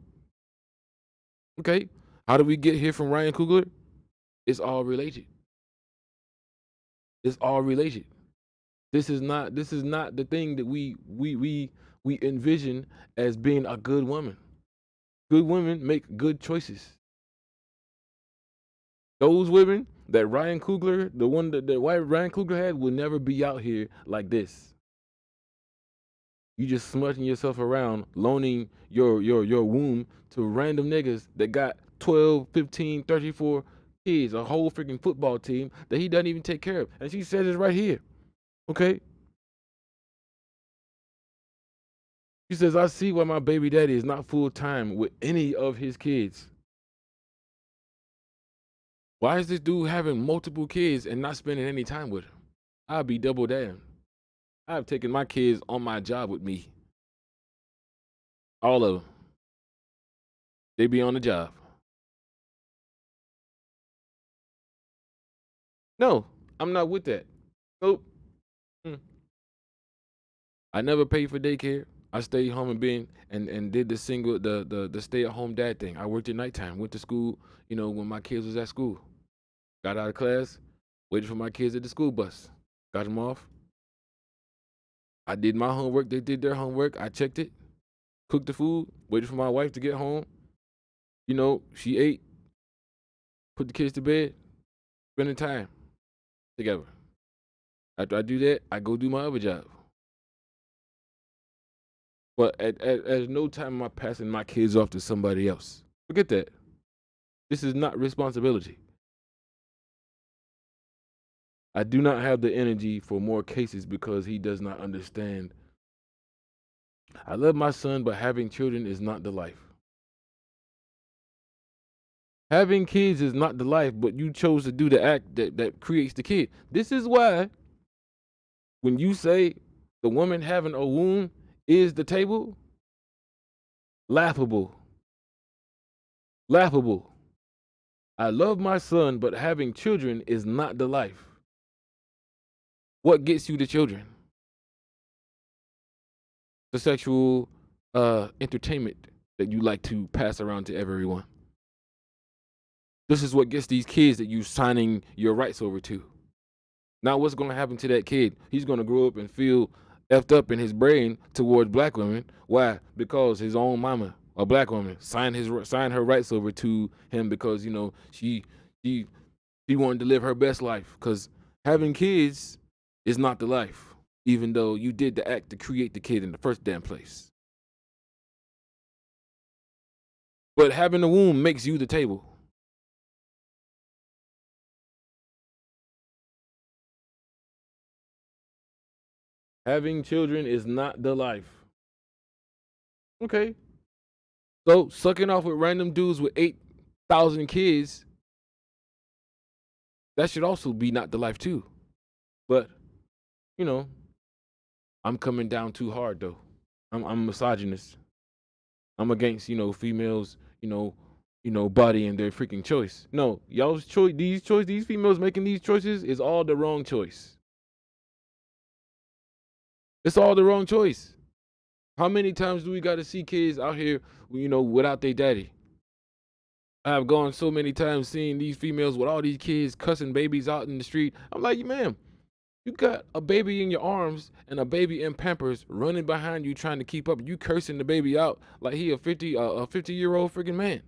B: Okay? How did we get here from Ryan Coogler? It's all related. It's all related. This is not the thing that we envision as being a good woman. Good women make good choices. Those women that Ryan Coogler, the one that Ryan Coogler had, will never be out here like this. You just smudging yourself around, loaning your womb to random niggas that got 12, 15, 34 kids, a whole freaking football team that he doesn't even take care of. And she says it right here. Okay? She says, I see why my baby daddy is not full time with any of his kids. Why is this dude having multiple kids and not spending any time with them? I'll be double damned. I've taken my kids on my job with me. All of them. They be on the job. No, I'm not with that. Nope. I never paid for daycare. I stayed home and did the stay at home dad thing. I worked at nighttime, went to school, when my kids was at school. Got out of class, waited for my kids at the school bus. Got them off. I did my homework. They did their homework. I checked it. Cooked the food. Waited for my wife to get home. She ate. Put the kids to bed. Spending time together. After I do that, I go do my other job. But at no time am I passing my kids off to somebody else. Forget that. This is not responsibility. I do not have the energy for more cases because he does not understand. I love my son, but having children is not the life. Having kids is not the life, but you chose to do the act that creates the kid. This is why when you say the woman having a womb is the table, laughable. Laughable. I love my son, but having children is not the life. What gets you the children? The sexual entertainment that you like to pass around to everyone. This is what gets these kids that you signing your rights over to. Now what's going to happen to that kid? He's going to grow up and feel effed up in his brain towards black women. Why? Because his own mama, a black woman, signed her rights over to him because, you know, she wanted to live her best life. Because having kids is not the life, even though you did the act to create the kid in the first damn place. But having a womb makes you the table. Having children is not the life. Okay. So sucking off with random dudes with 8,000 kids, that should also be not the life too. But, you know, I'm coming down too hard though. I'm misogynist. I'm against, you know, females, you know, body and their freaking choice. No, y'all's choice, these females making these choices is all the wrong choice. It's all the wrong choice. How many times do we got to see kids out here, you know, without their daddy? I've gone so many times seeing these females with all these kids cussing babies out in the street. I'm like, ma'am, you got a baby in your arms and a baby in Pampers running behind you trying to keep up. You cursing the baby out like he a 50-year-old freaking man.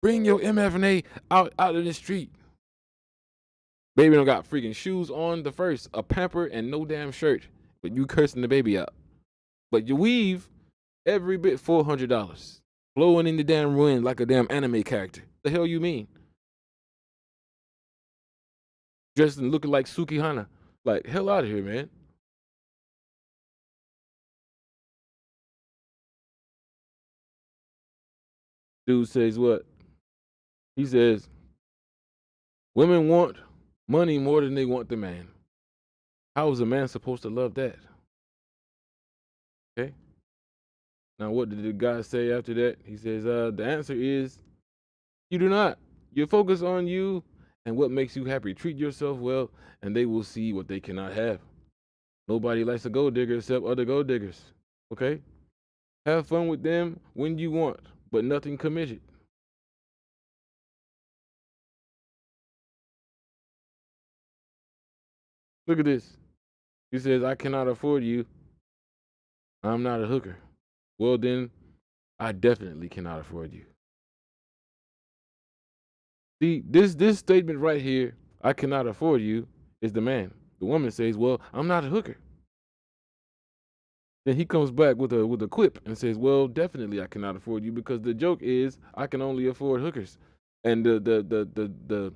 B: Bring your MFNA out in the street. Baby don't got freaking shoes on the first, a pamper and no damn shirt, but you cursing the baby out. But you weave every bit $400, blowing in the damn wind like a damn anime character. The hell you mean? Dressed and looking like Sukihana. Like, hell out of here, man. Dude says what? He says, women want money more than they want the man. How is a man supposed to love that? Okay. Now, what did the guy say after that? He says, the answer is, you do not. You focus on you and what makes you happy. Treat yourself well, and they will see what they cannot have. Nobody likes a gold digger except other gold diggers. Okay? Have fun with them when you want, but nothing committed. Look at this. He says, I cannot afford you. I'm not a hooker. Well, then, I definitely cannot afford you. See, this statement right here, I cannot afford you, is the man. The woman says, well, I'm not a hooker. Then he comes back with a quip and says, well, definitely I cannot afford you, because the joke is I can only afford hookers. And the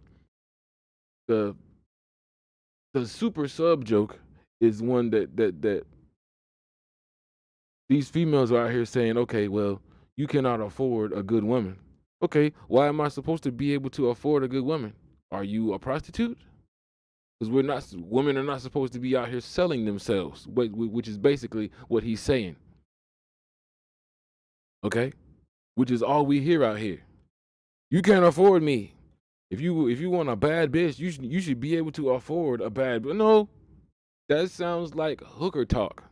B: super sub joke is one that these females are out here saying, okay, well, you cannot afford a good woman. Okay, why am I supposed to be able to afford a good woman? Are you a prostitute? Because women are not supposed to be out here selling themselves, which is basically what he's saying. Okay, which is all we hear out here. You can't afford me. If you want a bad bitch, you should be able to afford a bad. But no, that sounds like hooker talk.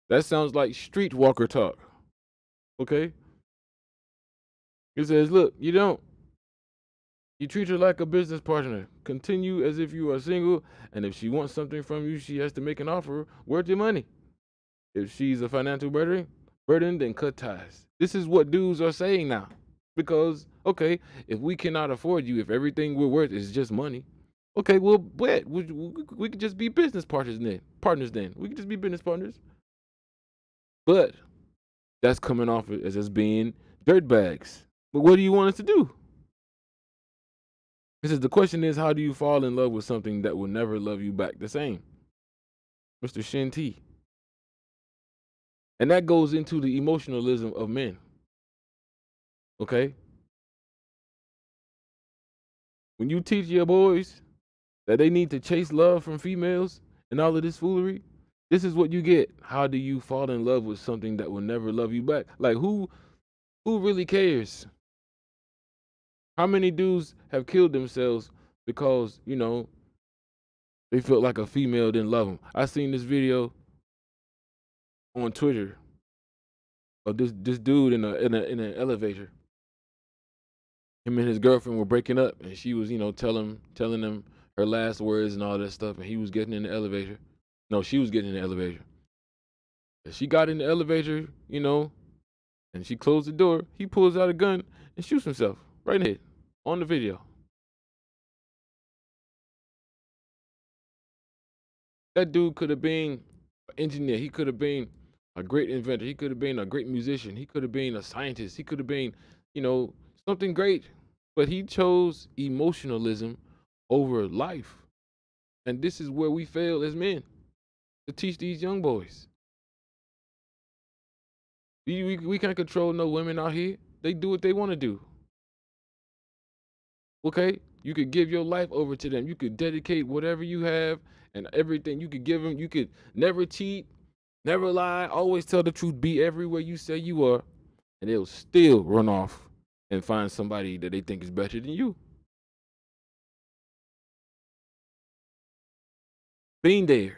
B: That sounds like streetwalker talk. Okay. He says, look, you don't. You treat her like a business partner. Continue as if you are single, and if she wants something from you, she has to make an offer worth your money. If she's a financial burden, then cut ties. This is what dudes are saying now. Because, okay, if we cannot afford you, if everything we're worth is just money, Okay, well, we could just be business partners then. We could just be business partners. But that's coming off as us being dirtbags. But what do you want us to do? Because the question is, how do you fall in love with something that will never love you back the same? Mr. Shin T. And that goes into the emotionalism of men. Okay? When you teach your boys that they need to chase love from females and all of this foolery, this is what you get. How do you fall in love with something that will never love you back? Like, who really cares? How many dudes have killed themselves because, you know, they felt like a female didn't love them? I seen this video on Twitter of this dude in an elevator. Him and his girlfriend were breaking up, and she was, you know, telling him her last words and all that stuff, and he was getting in the elevator. No, she was getting in the elevator. And she got in the elevator, you know, and she closed the door. He pulls out a gun and shoots himself right in the head on the video. That dude could have been an engineer. He could have been a great inventor. He could have been a great musician. He could have been a scientist. He could have been, you know, something great. But he chose emotionalism over life. And this is where we fail as men, to teach these young boys. We can't control no women out here. They do what they want to do. Okay? You could give your life over to them. You could dedicate whatever you have and everything. You could give them. You could never cheat, never lie, always tell the truth, be everywhere you say you are, and they'll still run off and find somebody that they think is better than you. Been there.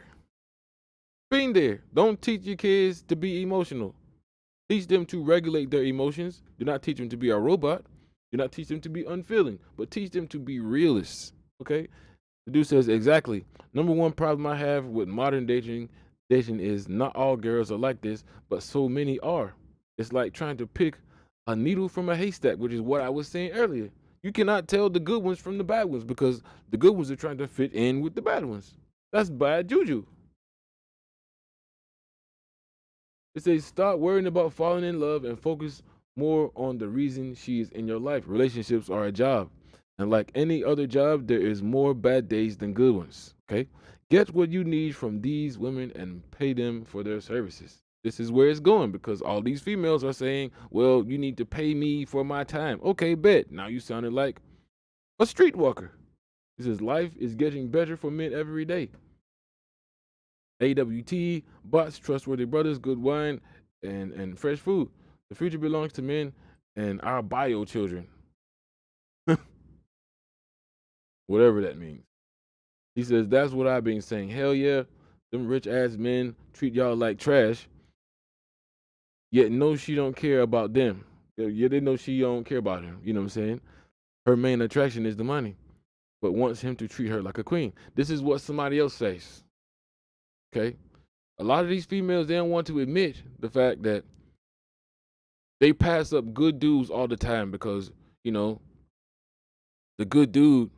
B: Been there. Don't teach your kids to be emotional. Teach them to regulate their emotions. Do not teach them to be a robot. Do not teach them to be unfeeling, but teach them to be realists. Okay? The dude says, exactly. Number one problem I have with modern dating is not all girls are like this, but so many are. It's like trying to pick a needle from a haystack, which is what I was saying earlier. You cannot tell the good ones from the bad ones because the good ones are trying to fit in with the bad ones. That's bad juju. It says, stop worrying about falling in love and focus more on the reason she is in your life. Relationships are a job. And like any other job, there is more bad days than good ones. Okay? Get what you need from these women and pay them for their services. This is where it's going because all these females are saying, well, you need to pay me for my time. Okay, bet. Now you sounded like a streetwalker. It says, life is getting better for men every day. AWT, bots, trustworthy brothers, good wine, and fresh food. The future belongs to men and our bio children. Whatever that means. He says, that's what I've been saying. Hell yeah, them rich ass men treat y'all like trash, yet know she don't care about them. Yeah, they know she don't care about him. You know what I'm saying? Her main attraction is the money, but wants him to treat her like a queen. This is what somebody else says. Okay? A lot of these females, they don't want to admit the fact that they pass up good dudes all the time because, you know, the good dude,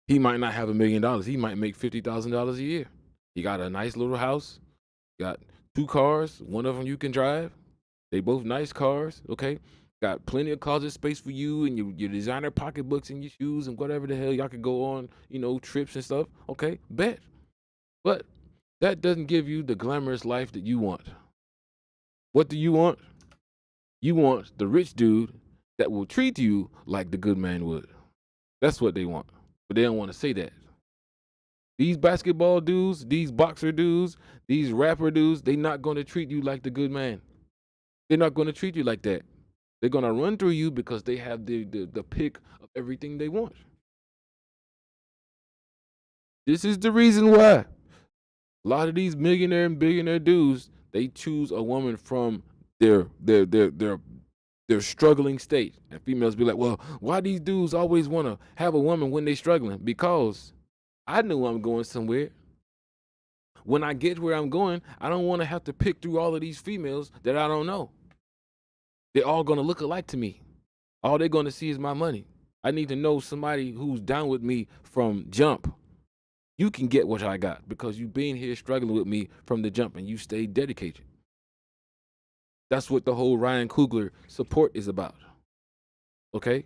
B: he might not have $1 million. He might make $50,000 a year. He got a nice little house, got 2 cars. One of them you can drive. They both nice cars, okay? Got plenty of closet space for you and your designer pocketbooks and your shoes and whatever the hell y'all could go on, you know, trips and stuff. Okay, bet. But that doesn't give you the glamorous life that you want. What do you want? You want the rich dude that will treat you like the good man would. That's what they want. But they don't want to say that. These basketball dudes, these boxer dudes, these rapper dudes, they're not going to treat you like the good man. They're not going to treat you like that. They're going to run through you because they have the pick of everything they want. This is the reason why a lot of these millionaire and billionaire dudes, they choose a woman from their struggling state. And females be like, well, why these dudes always want to have a woman when they struggling? Because I know I'm going somewhere. When I get where I'm going, I don't want to have to pick through all of these females that I don't know. They're all going to look alike to me. All they're going to see is my money. I need to know somebody who's down with me from jump. You can get what I got because you've been here struggling with me from the jump and you stayed dedicated. That's what the whole Ryan Coogler support is about. Okay?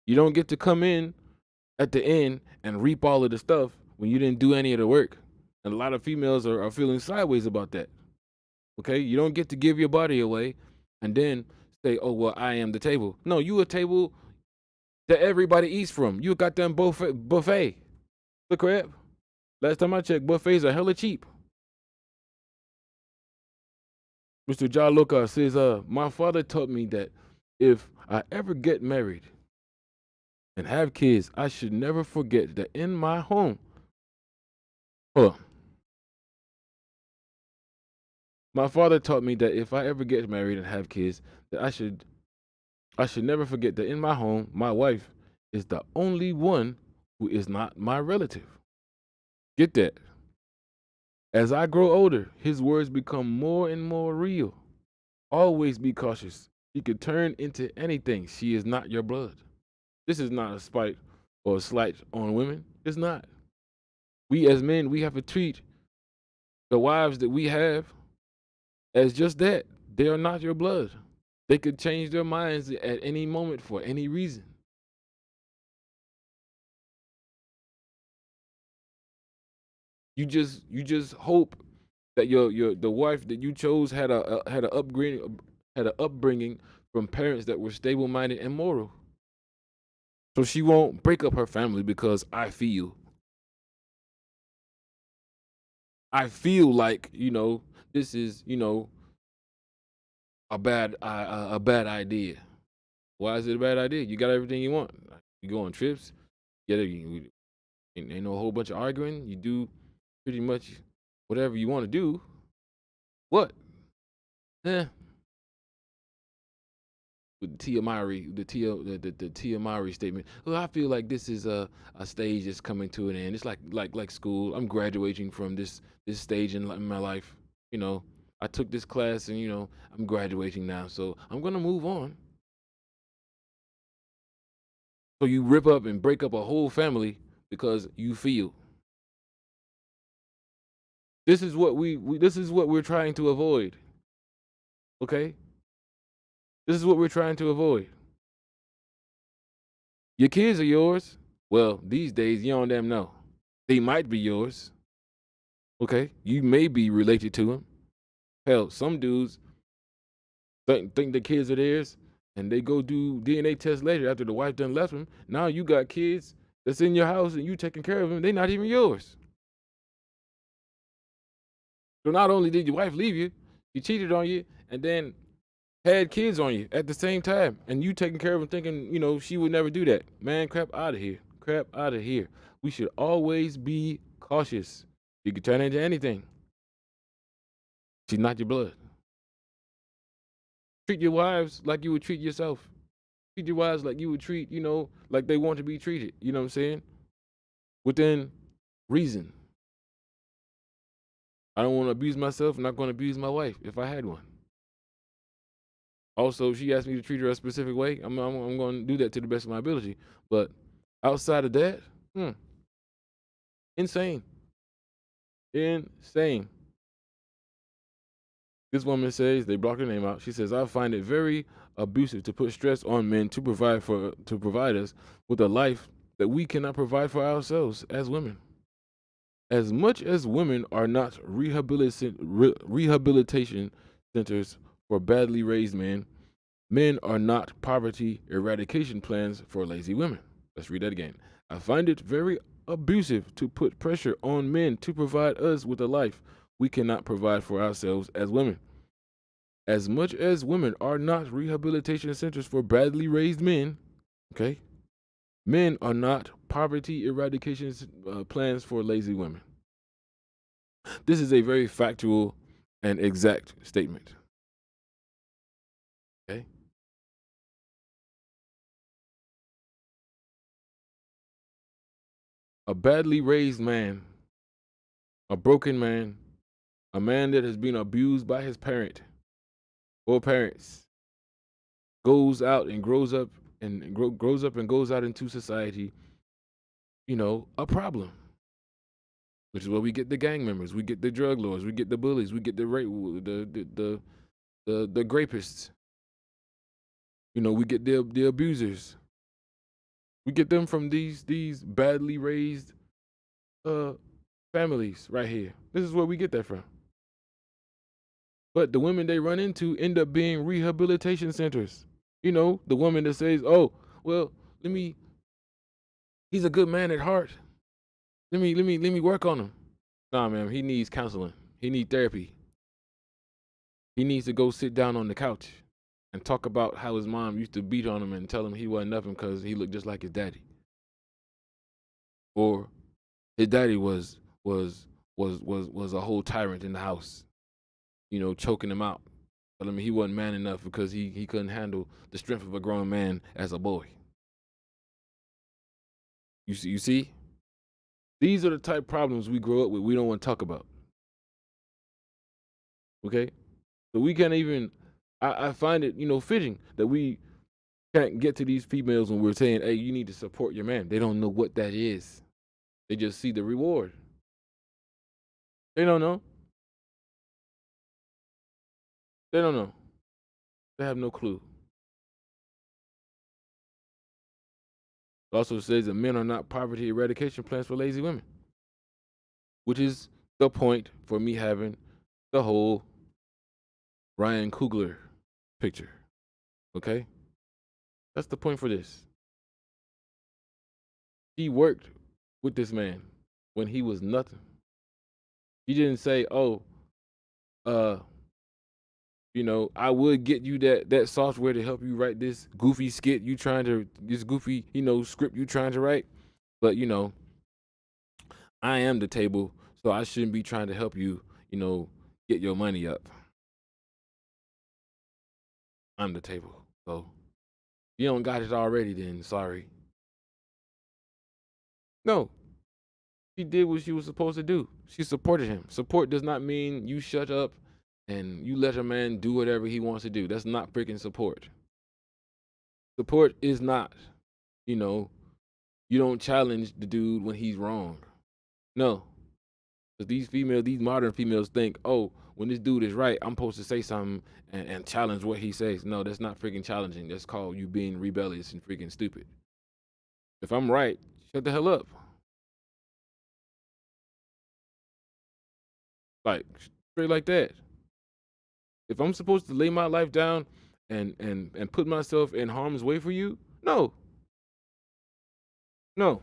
B: You don't get to come in at the end and reap all of the stuff when you didn't do any of the work. And a lot of females are feeling sideways about that. Okay? You don't get to give your body away and then say, oh, well, I am the table. No, you a table that everybody eats from. You got them buffet. The crap. Last time I checked, buffets are hella cheap. Mr. Ja Lucas says, my father taught me that if I ever get married and have kids, I should never forget that in my home. Hold on. My father taught me that if I ever get married and have kids, that I should never forget that in my home, my wife is the only one who is not my relative. Get that. As I grow older, his words become more and more real. Always be cautious. She could turn into anything. She is not your blood. This is not a spite or a slight on women. It's not. We as men, we have to treat the wives that we have as just that. They are not your blood. They could change their minds at any moment for any reason. You just hope that the wife that you chose had an upbringing from parents that were stable-minded and moral. So she won't break up her family because I feel like, this is, a bad idea. Why is it a bad idea? You got everything you want. You go on trips, ain't no whole bunch of arguing. You do pretty much whatever you want to do. What? With the Tia Mowry statement. Well, I feel like this is a stage that's coming to an end. It's like school. I'm graduating from this stage in my life. I took this class and I'm graduating now, so I'm gonna move on. So you rip up and break up a whole family because you feel. This is what we're trying to avoid. Okay? This is what we're trying to avoid. Your kids are yours. Well, these days you don't damn know. They might be yours. Okay? You may be related to them. Hell, some dudes think the kids are theirs and they go do DNA tests later after the wife done left them. Now you got kids that's in your house and you taking care of them. They're not even yours. So not only did your wife leave you, she cheated on you and then had kids on you at the same time. And you taking care of them thinking, she would never do that. Man, crap out of here. Crap out of here. We should always be cautious. You can turn into anything. She's not your blood. Treat your wives like you would treat yourself. Treat your wives like you would treat, like they want to be treated. You know what I'm saying? Within reason. I don't want to abuse myself. I'm not going to abuse my wife if I had one. Also, if she asked me to treat her a specific way, I'm going to do that to the best of my ability. But outside of that, insane. Insane. This woman says, they blocked her name out. She says, I find it very abusive to put stress on men to provide us with a life that we cannot provide for ourselves as women. As much as women are not rehabilitation centers for badly raised men, men are not poverty eradication plans for lazy women. Let's read that again. I find it very abusive to put pressure on men to provide us with a life we cannot provide for ourselves as women. As much as women are not rehabilitation centers for badly raised men, okay, men are not poverty eradication plans for lazy women. This is a very factual and exact statement. Okay? A badly raised man, a broken man, a man that has been abused by his parent or parents, goes out and grows up and goes out into society, a problem. which is where we get the gang members, we get the drug lords, we get the bullies, we get the rape, the grapists. You know, we get the abusers. We get them from these badly raised families right here. This is where we get that from. But the women they run into end up being rehabilitation centers. You know, the woman that says, "Oh, well, he's a good man at heart. Let me work on him." Nah, man, he needs counseling. He needs therapy. He needs to go sit down on the couch and talk about how his mom used to beat on him and tell him he wasn't nothing because he looked just like his daddy. Or his daddy was a whole tyrant in the house, you know, choking him out. Telling me he wasn't man enough because he couldn't handle the strength of a grown man as a boy. You see? These are the type of problems we grow up with we don't want to talk about. Okay? So we can't even, I find it, you know, fitting that we can't get to these females when we're saying, hey, you need to support your man. They don't know what that is. They just see the reward. They don't know. They don't know. They have no clue. It also says that men are not poverty eradication plans for lazy women, which is the point for me having the whole Ryan Coogler picture. Okay? That's the point for this. He worked with this man when he was nothing. He didn't say, oh, you know, I would get you that software to help you write this goofy skit this goofy, you know, script you trying to write. But, you know, I am the table, so I shouldn't be trying to help you, you know, get your money up. I'm the table. So you don't got it already then, sorry. No. She did what she was supposed to do. She supported him. Support does not mean you shut up and you let a man do whatever he wants to do. That's not freaking support. Support is not, you know, you don't challenge the dude when he's wrong. No. Because these modern females think, oh, when this dude is right, I'm supposed to say something and challenge what he says. No, that's not freaking challenging. That's called you being rebellious and freaking stupid. If I'm right, shut the hell up. Like, straight like that. If I'm supposed to lay my life down and put myself in harm's way for you, no. No.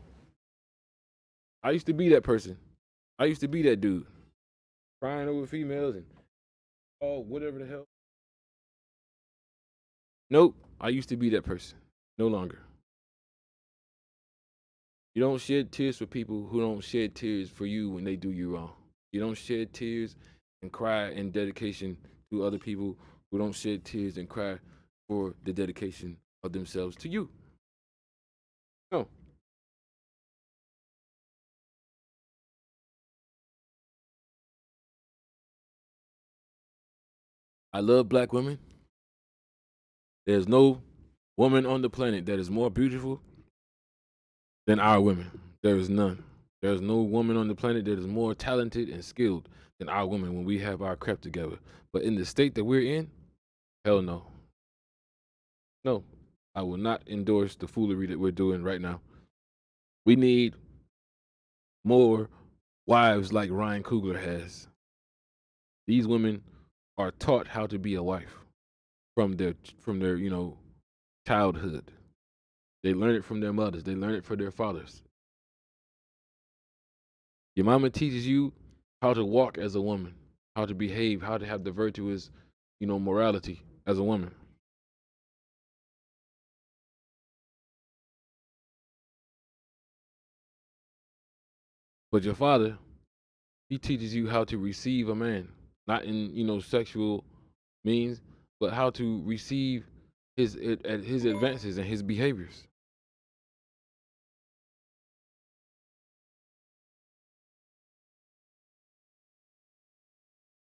B: I used to be that person. I used to be that dude. Crying over females and whatever the hell. Nope. I used to be that person. No longer. You don't shed tears for people who don't shed tears for you when they do you wrong. You don't shed tears and cry in dedication to other people who don't shed tears and cry for the dedication of themselves to you. No. I love black women. There's no woman on the planet that is more beautiful than our women. There is none. There's no woman on the planet that is more talented and skilled than our women when we have our crap together. But in the state that we're in, hell no. No, I will not endorse the foolery that we're doing right now. We need more wives like Ryan Coogler has. These women are taught how to be a wife from their you know, childhood. They learn it from their mothers. They learn it from their fathers. Your mama teaches you how to walk as a woman, how to behave, how to have the virtuous, you know, morality as a woman. But your father, he teaches you how to receive a man, not in, you know, sexual means, but how to receive his advances and his behaviors.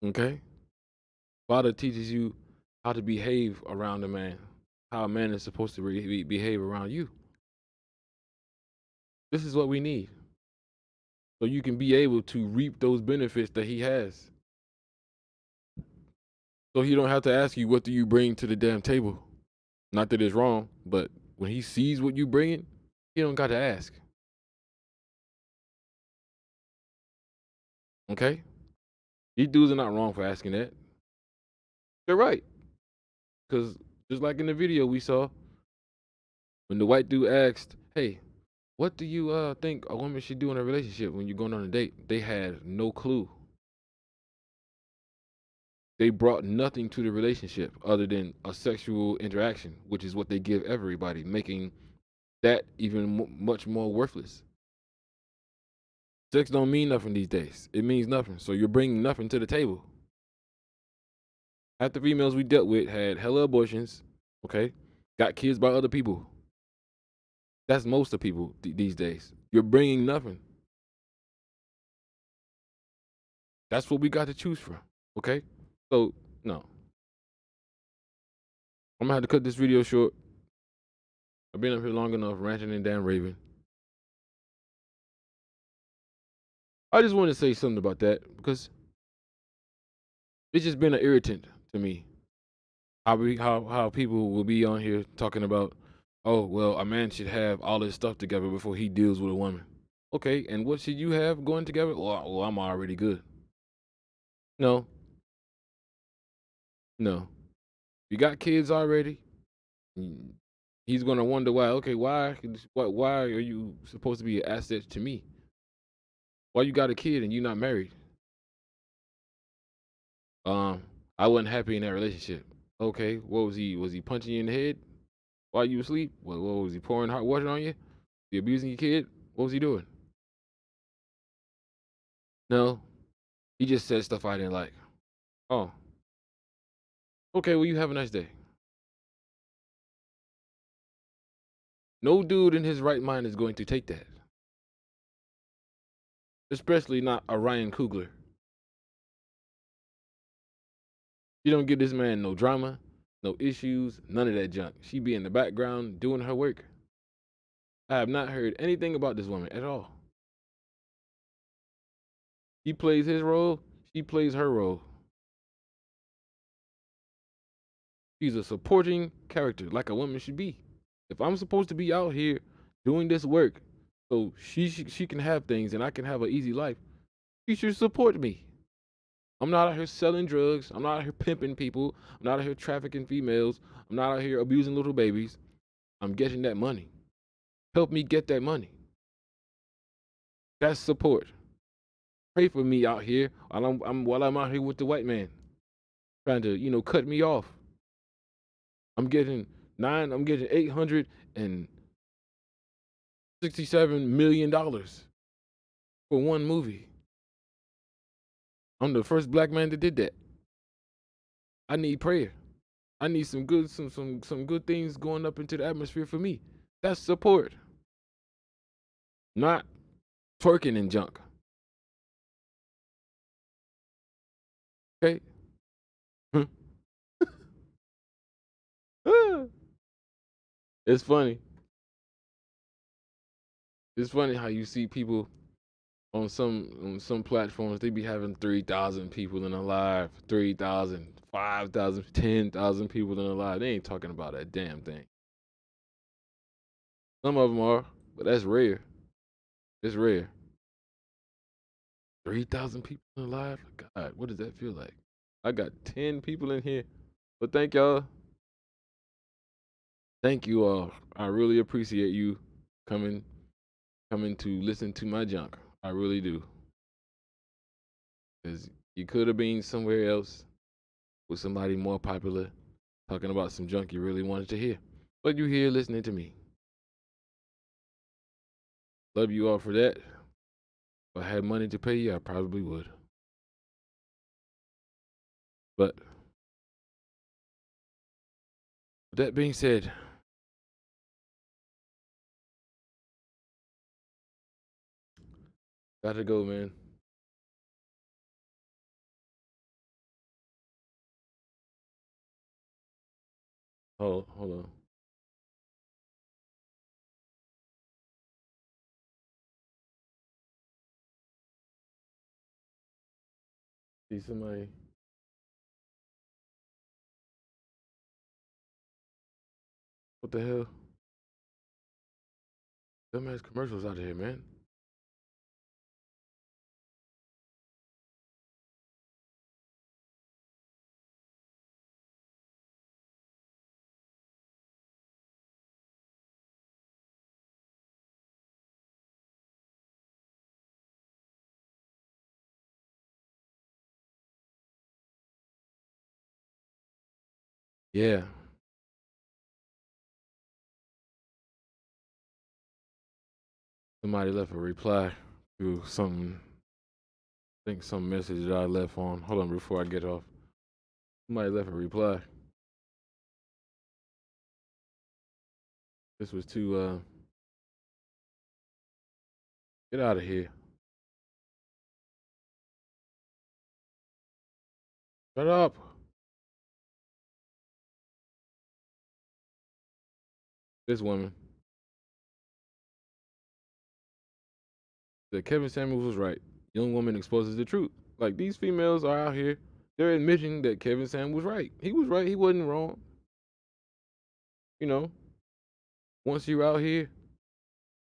B: Okay? Father teaches you how to behave around a man, how a man is supposed to behave around you. This is what we need. so you can be able to reap those benefits that he has. So he don't have to ask you, what do you bring to the damn table? Not that it's wrong, but when he sees what you bringing, he don't got to ask. Okay? These dudes are not wrong for asking that. They're right. Because just like in the video we saw, when the white dude asked, hey, what do you think a woman should do in a relationship when you're going on a date? They had no clue. They brought nothing to the relationship other than a sexual interaction, which is what they give everybody, making that even much more worthless. Sex don't mean nothing these days. It means nothing. So you're bringing nothing to the table. Half the females we dealt with had hella abortions, okay? Got kids by other people. That's most of people these days. You're bringing nothing. That's what we got to choose from, okay? So, no. I'm gonna have to cut this video short. I've been up here long enough ranting and damn raving. I just want to say something about that because it's just been an irritant to me. How people will be on here talking about, oh, well, a man should have all his stuff together before he deals with a woman. Okay, and what should you have going together? Well, I'm already good. No. You got kids already. He's gonna wonder why. Okay, why are you supposed to be an asset to me? Why you got a kid and you not married? I wasn't happy in that relationship. Okay, what was he? Was he punching you in the head while you were asleep? What was he pouring hot water on you? He abusing your kid? What was he doing? No, he just said stuff I didn't like. Oh, okay. Well, you have a nice day. No dude in his right mind is going to take that, especially not a Ryan Coogler. You don't give this man no drama, no issues, none of that junk. She be in the background doing her work. I have not heard anything about this woman at all. He plays his role, she plays her role. She's a supporting character like a woman should be. If I'm supposed to be out here doing this work so she can have things and I can have an easy life, she should support me. I'm not out here selling drugs. I'm not out here pimping people. I'm not out here trafficking females. I'm not out here abusing little babies. I'm getting that money. Help me get that money. That's support. Pray for me out here while I'm out here with the white man trying to, cut me off. I'm getting $867 million for one movie. I'm the first black man that did that. I need prayer. I need some good things going up into the atmosphere for me. That's support. Not twerking and junk. Okay? It's funny. It's funny how you see people on some platforms, they be having 3,000 people in a live, 3,000, 5,000, 10,000 people in a live. They ain't talking about a damn thing. Some of them are, but that's rare. It's rare. 3,000 people in a live? God, what does that feel like? I got 10 people in here. But thank y'all. Thank you all. I really appreciate you coming to listen to my junk. I really do. Because you could have been somewhere else with somebody more popular talking about some junk you really wanted to hear. But you're here listening to me. Love you all for that. If I had money to pay you, I probably would. But with that being said, gotta go, man. Hold on. See somebody. What the hell? Dumbass commercials out here, man. Yeah. Somebody left a reply to something. I think some message that I left on. Hold on before I get off. Somebody left a reply. This was to get out of here. Shut up. This woman said Kevin Samuels was right. Young woman exposes the truth. Like, these females are out here, they're admitting that Kevin Samuels was right. He was right. He wasn't wrong. You know, once you're out here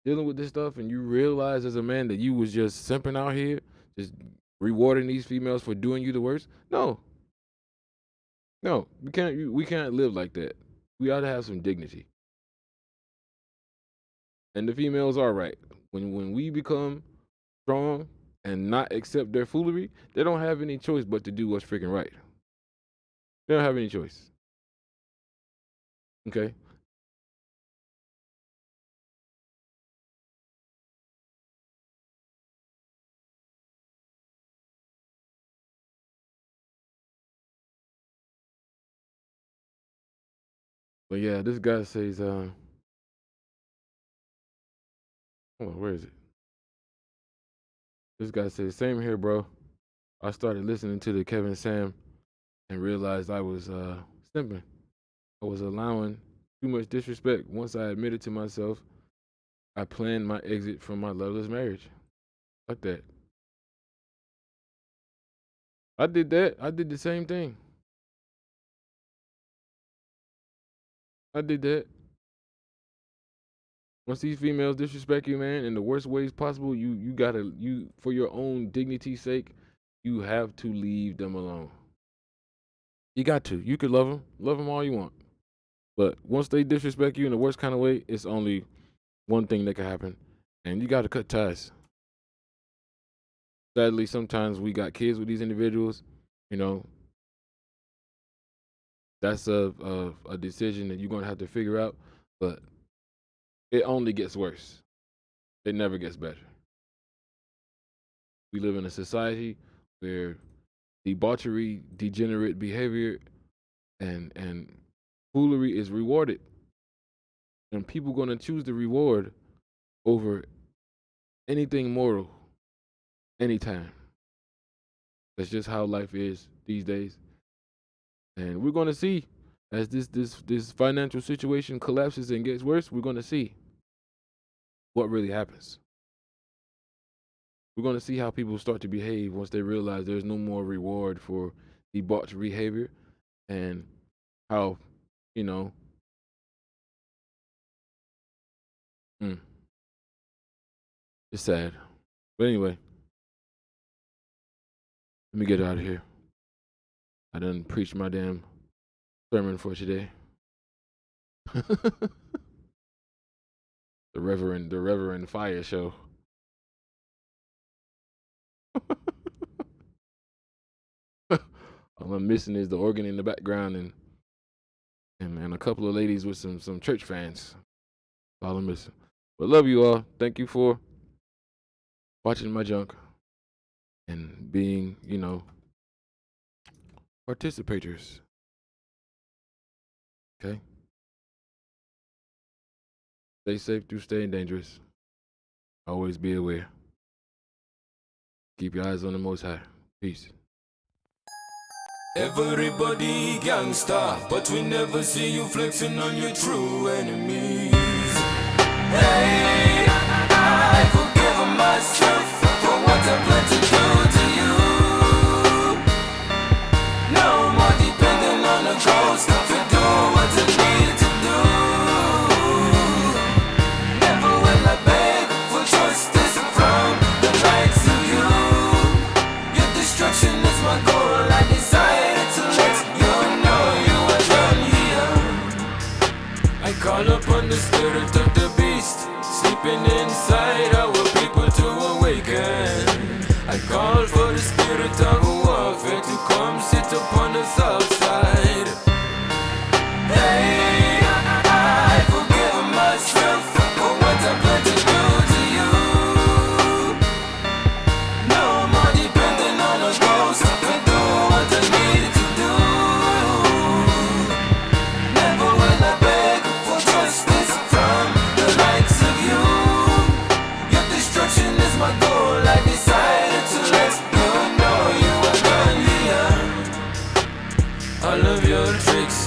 B: dealing with this stuff and you realize as a man that you was just simping out here, just rewarding these females for doing you the worst. No, we can't live like that. We ought to have some dignity. And the females are right. When we become strong and not accept their foolery, they don't have any choice but to do what's freaking right. They don't have any choice. Okay? But yeah, this guy says, hold on, where is it? This guy says, same here, bro. I started listening to the Kevin Sam and realized I was simping. I was allowing too much disrespect. Once I admitted to myself, I planned my exit from my loveless marriage. Like that. I did that. I did the same thing. I did that. Once these females disrespect you, man, in the worst ways possible, you gotta, for your own dignity's sake, you have to leave them alone. You got to. You could love them all you want, but once they disrespect you in the worst kind of way, it's only one thing that can happen, and you got to cut ties. Sadly, sometimes we got kids with these individuals. You know, that's a decision that you're gonna have to figure out, but it only gets worse. It never gets better. We live in a society where debauchery, degenerate behavior, and foolery is rewarded. And people gonna choose the reward over anything moral, anytime. That's just how life is these days. And we're gonna see as this financial situation collapses and gets worse, we're gonna see what really happens. We're gonna see how people start to behave once they realize there's no more reward for debauched behavior, and how, you know, it's sad. But anyway, let me get out of here. I done preached my damn sermon for today. The Reverend Fire Show. All I'm missing is the organ in the background and a couple of ladies with some church fans. All I'm missing. But love you all. Thank you for watching my junk and being, you know, participators. Okay? Stay safe through staying dangerous. Always be aware. Keep your eyes on the Most High. Peace.
A: Everybody gangster, but we never see you flexing on your true enemies. Hey, I forgive myself for what I plan to do to you. Call upon the spirit of the beast, sleeping inside our people to awaken. I call for the spirit of warfare to come sit upon the south side. Hey, I forgive myself for what I plan to do to you. No more depending on a ghost to do what I need to do. Never will I beg for justice from the likes of you. Your destruction is my goal. I decided to let you know you are done here. All of your tricks,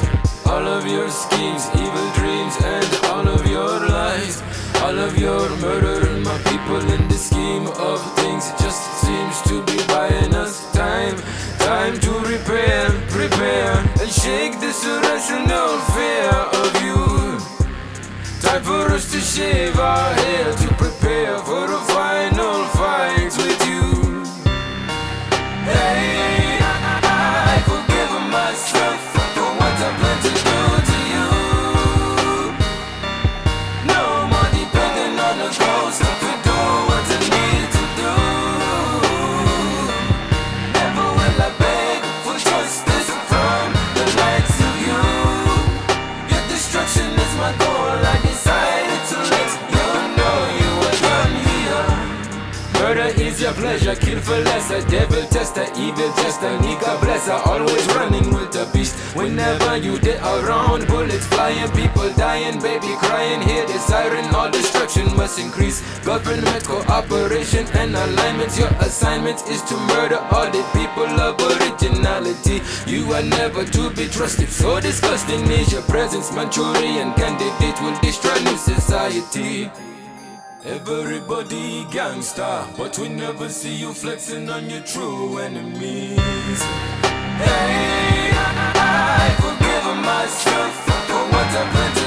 A: all of your schemes, evil dreams, and all of your lies, all of your murder and my people in the scheme of things just seems to be buying us time. Time to repair, prepare, and shake this irrational fear of you. Time for us to shave our hair to prepare for a final fight with you. Hey, I forgive myself for what I plan to do to you. No more depending on a ghost to do what I need to do. Never will I beg for justice from the likes of you. Your destruction is my goal. I decided to let you know you are done here. Murder is your pleasure, kill for less. A devil tester, evil tester, nigga blesser. Always running with the beast. Whenever you get around, bullets flying, people dying, baby crying. Hear the siren, all destruction must increase. Government cooperation and alignments. Your assignment is to murder all the people of originality. You are never to be trusted, so disgusting is your presence. Manchurian candidate will destroy new society. Everybody gangster, but we never see you flexing on your true enemies. Hey, I forgive myself for what I plan to